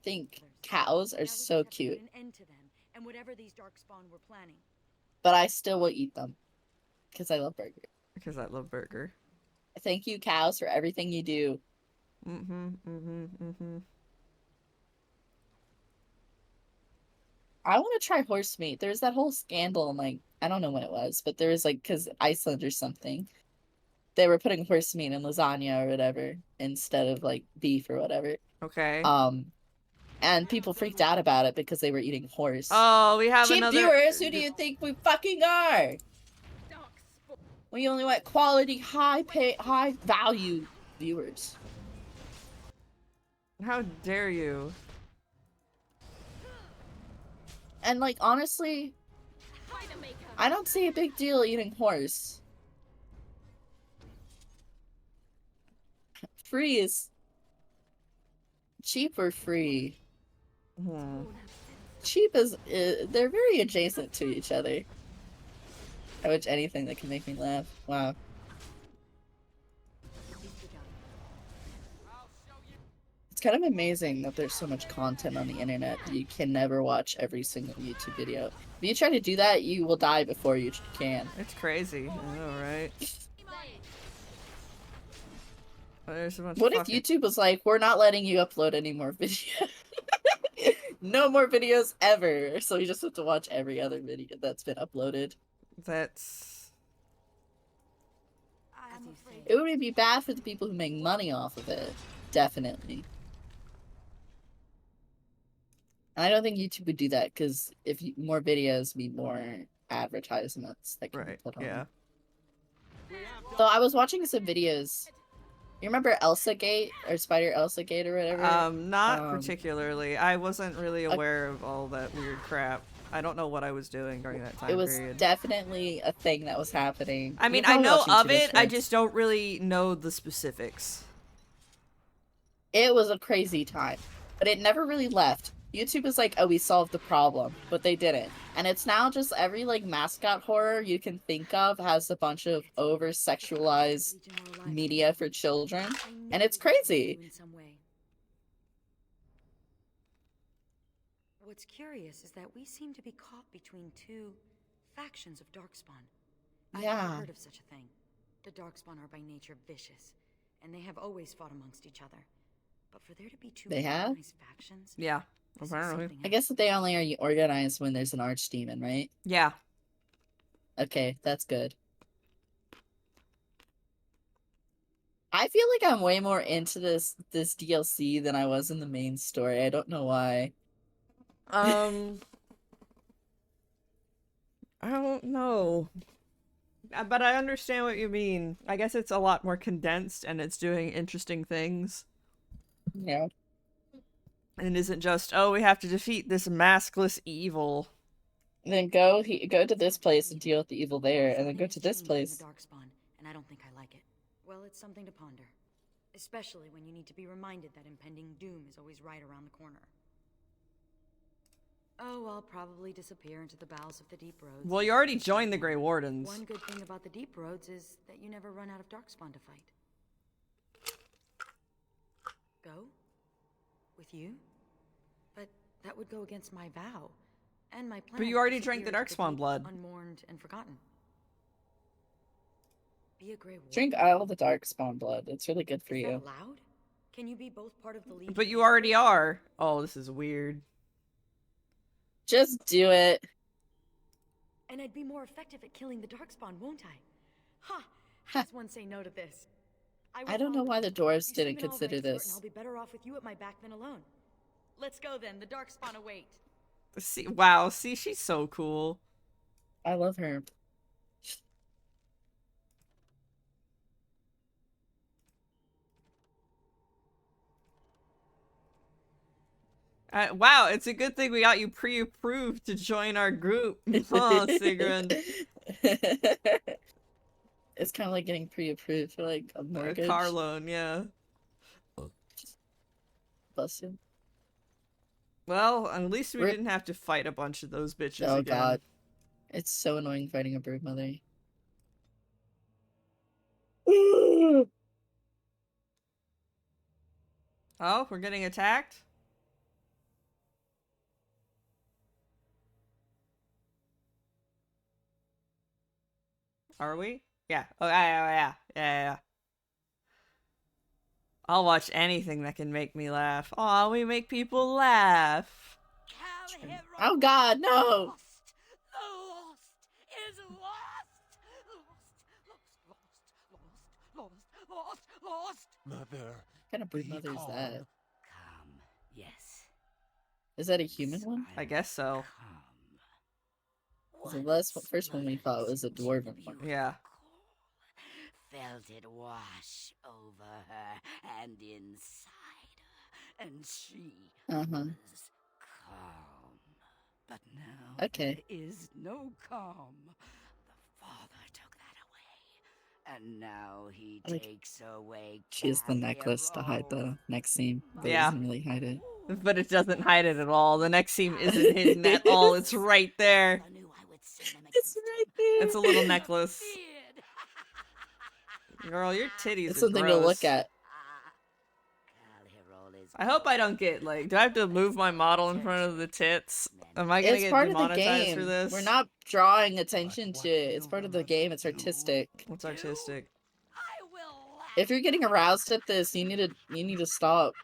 think cows are so cute. An end to them and whatever these darkspawn were planning. But I still will eat them. Because I love burger. Because I love burger. Thank you, cows, for everything you do. I want to try horse meat. There's that whole scandal, like, I don't know when it was, but there was, like, because Iceland or something, they were putting horse meat in lasagna or whatever instead of, like, beef or whatever. Okay. And people freaked out about it because they were eating horse. Oh, we have Cheap another... viewers, who do you think we fucking are? We only want quality, high value viewers. How dare you? And, like, honestly, I don't see a big deal eating horse. Free is cheap or free. Cheap is they're very adjacent to each other. I watch anything that can make me laugh. Wow. It's kind of amazing that there's so much content on the internet that you can never watch every single YouTube video. If you try to do that, you will die before you can. It's crazy. I know, right? What if YouTube was like, we're not letting you upload any more videos? No more videos ever. So you just have to watch every other video that's been uploaded. That's... It would be bad for the people who make money off of it. Definitely. And I don't think YouTube would do that, because if more videos mean more advertisements that can be put on. Yeah. So I was watching some videos. You remember Elsa Gate or Spider Elsa Gate or whatever? Not particularly. I wasn't really aware of all that weird crap. I don't know what I was doing during that time period. It was definitely a thing that was happening. I mean, I know of it, I just don't really know the specifics. It was a crazy time, but it never really left. YouTube is like, oh, we solved the problem, but they didn't. And it's now just every, like, mascot horror you can think of has a bunch of over-sexualized media for children. And it's crazy. What's curious is that we seem to be caught between two factions of Darkspawn. Yeah. I've never heard of such a thing. The Darkspawn are by nature vicious, and they have always fought amongst each other. But for there to be two organized factions... Yeah. Apparently. I guess that they only are organized when there's an archdemon, right? Yeah. Okay, that's good. I feel like I'm way more into this DLC than I was in the main story. I don't know why. I don't know. But I understand what you mean. I guess it's a lot more condensed and it's doing interesting things. Yeah. And it isn't just, oh, we have to defeat this maskless evil. Then go to this place and deal with the evil there, and then go to this place. The Darkspawn, and I don't think I like it. Well, it's something to ponder. Especially when you need to be reminded that impending doom is always right around the corner. Oh, I'll probably disappear into the bowels of the Deep Roads. Well, you already joined the Grey Wardens. One good thing about the Deep Roads is that you never run out of Darkspawn to fight. Go? With you? But that would go against my vow. And my plan. But you already drank the Darkspawn blood. Unmourned and forgotten. Be a Grey Warden. Drink all the Darkspawn blood. It's really good for Is you. that allowed? Can you be both part of the Legion? But you already are. Oh, this is weird. Just do it. And I'd be more effective at killing the Darkspawn, won't I? Ha! How does one say no to this? I don't know why the dwarves didn't consider this. I'll be better off with you at my back than alone. Let's go then. The Darkspawn await. See, wow, see, she's so cool. I love her. Wow, it's a good thing we got you pre-approved to join our group. Huh, Sigrun? It's kind of like getting pre-approved for like a mortgage. A car loan, yeah. Bless you. Well, at least we didn't have to fight a bunch of those bitches Oh again. god. It's so annoying fighting a brood mother. Oh, we're getting attacked? Are we? Yeah. Oh, yeah. I'll watch anything that can make me laugh. Aw, we make people laugh. Oh god, no! Mother. What kind of brood mother is that? Come, yes. Is that a human one? I guess so. The first one we fought was a dwarven one. Yeah. Felt it wash over her and inside her, and she was calm. But now there is no calm. The father took that away, and now he takes away. She has the necklace to hide the next scene, but Yeah. it doesn't really hide it. But it doesn't hide it at all. The next scene isn't hidden at all. It's right there. It's right there. It's a little necklace. Girl, your titties It's are something to gross. look at. I hope I don't get, like, do I have to move my model in front of the tits? Am I gonna It's get part of the demonetized game. for this? We're not drawing attention to it. It's part of the game. It's artistic. What's artistic? If you're getting aroused at this, you need to stop.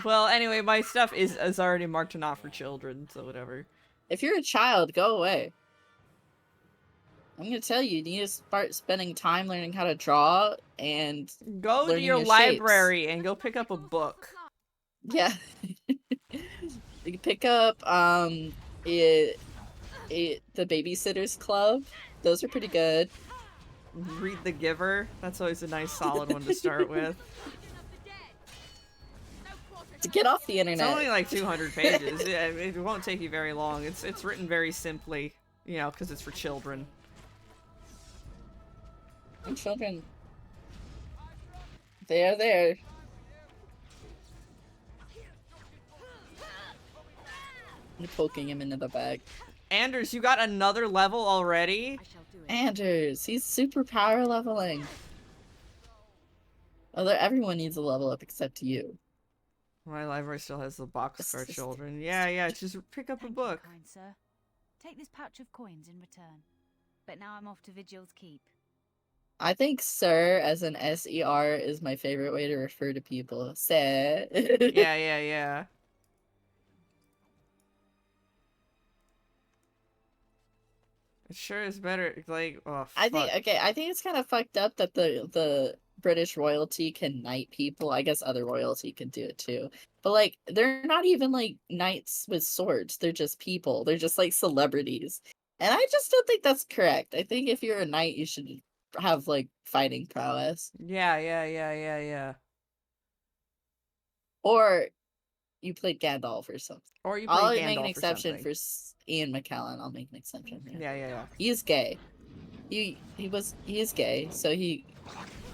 Well, anyway, my stuff is already marked not for children, so whatever. If you're a child, go away. I'm gonna tell you, you need to start spending time learning how to draw and Go to learning your shapes. library and go pick up a book. Yeah. You can pick up the Babysitter's Club. Those are pretty good. Read The Giver. That's always a nice solid one to start with. To get off the It's internet. only like 200 pages. Yeah, it won't take you very long. It's written very simply, you know, because it's for children. And children. They are there. I'm poking him into the bag. Anders, you got another level already? Anders, he's super power leveling. Although everyone needs a level up except you. My library still has the box for children. Yeah, just pick up a book. Kind sir. Take this pouch of coins in return. But now I'm off to Vigil's Keep. I think sir as an S-E-R is my favorite way to refer to people. Sir. Yeah. It sure is better, like, oh, fuck. I think it's kind of fucked up that the British royalty can knight people. I guess other royalty can do it too. But like, they're not even like knights with swords. They're just people. They're just like celebrities. And I just don't think that's correct. I think if you're a knight, you should have like fighting prowess. Yeah. Or you played Gandalf or something. Or you I'll played make an Gandalf or exception something. for Ian McKellen. I'll make an exception. Yeah. He's gay. He is gay, so he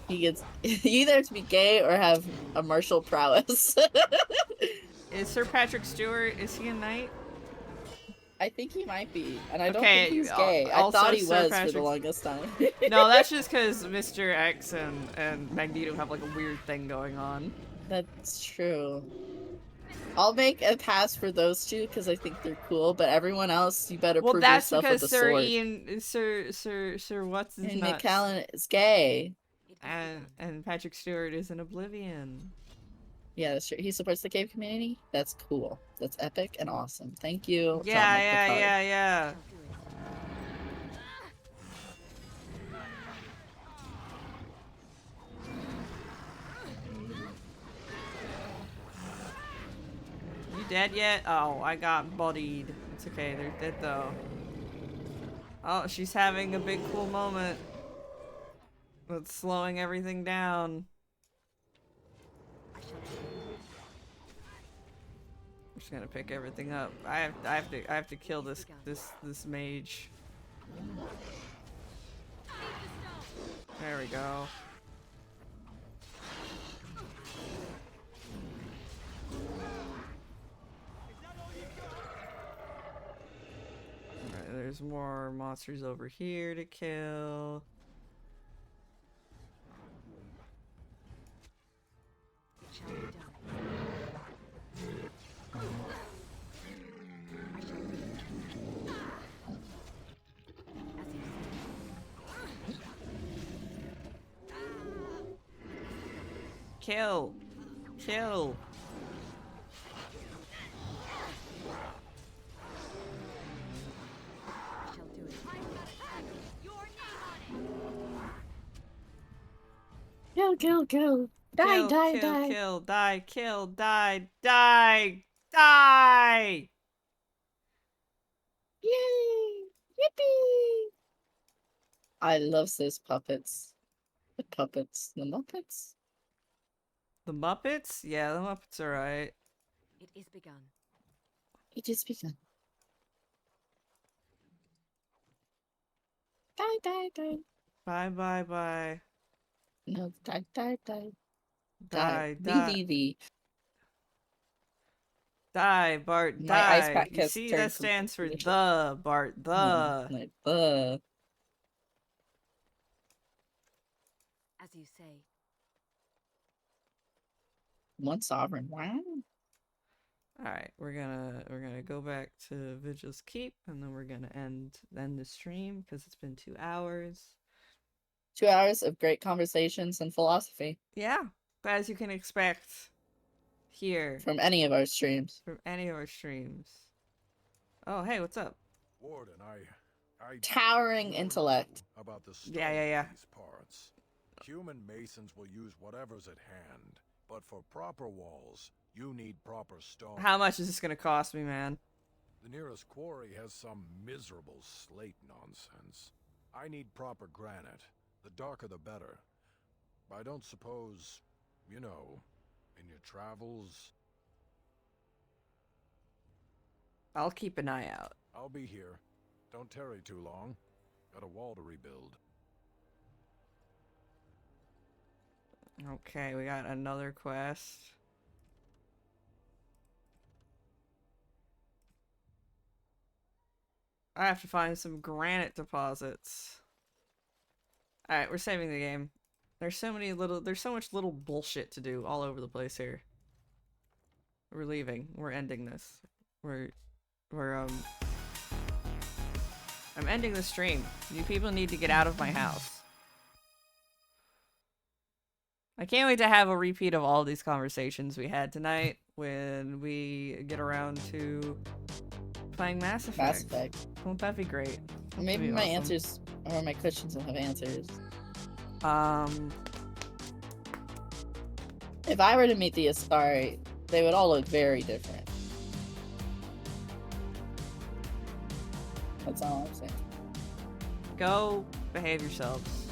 gets you either have to be gay or have a martial prowess. Is Sir Patrick Stewart, is he a knight? I think he might be, and I don't Okay, think he's gay. I also thought he Sir was for the Patrick- longest time. No, that's just because Mr. X and Magneto have like a weird thing going on. That's true. I'll make a pass for those two because I think they're cool, but everyone else, you better prove that's yourself with because a sword. Sir what's his And nuts? McKellen is gay. And Patrick Stewart is in Oblivion. Yeah, that's true. He supports the cave community. That's cool. That's epic and awesome. Thank you. Yeah. You dead yet? Oh, I got bodied. It's okay, they're dead though. Oh, she's having a big cool moment. It's slowing everything down. I'm just gonna pick everything up. I have to kill this mage. There we go. Alright, there's more monsters over here to kill. Kill! Kill! Kill. Die. Yay! Yippee! I love those puppets. The puppets. The Muppets? The Muppets? Yeah, the Muppets are right. It is begun. It is begun. Die. Bye. No, die. Die. The. Die, Bart, My die. ice pack You has see, turned that stands for completely- the, Bart, the. Like the. As you say. One sovereign. Wow. Alright, we're gonna go back to Vigil's Keep, and then we're gonna end the stream because it's been 2 hours. 2 hours of great conversations and philosophy. Yeah, as you can expect here from any of our streams. Oh, hey, what's up? Warden, I towering intellect. About the yeah. These parts. Human masons will use whatever's at hand, but for proper walls, you need proper stone. How much is this gonna cost me, man? The nearest quarry has some miserable slate nonsense. I need proper granite. The darker the better. I don't suppose, you know, in your travels... I'll keep an eye out. I'll be here. Don't tarry too long. Got a wall to rebuild. Okay, we got another quest. I have to find some granite deposits. Alright, we're saving the game. There's so much little bullshit to do all over the place here. We're leaving. We're ending this. I'm ending the stream. You people need to get out of my house. I can't wait to have a repeat of all these conversations we had tonight when we get around to playing Mass Effect. Won't that be great? Maybe my answers or my questions will have answers. If I were to meet the Asari, they would all look very different. That's all I'm saying. Go behave yourselves.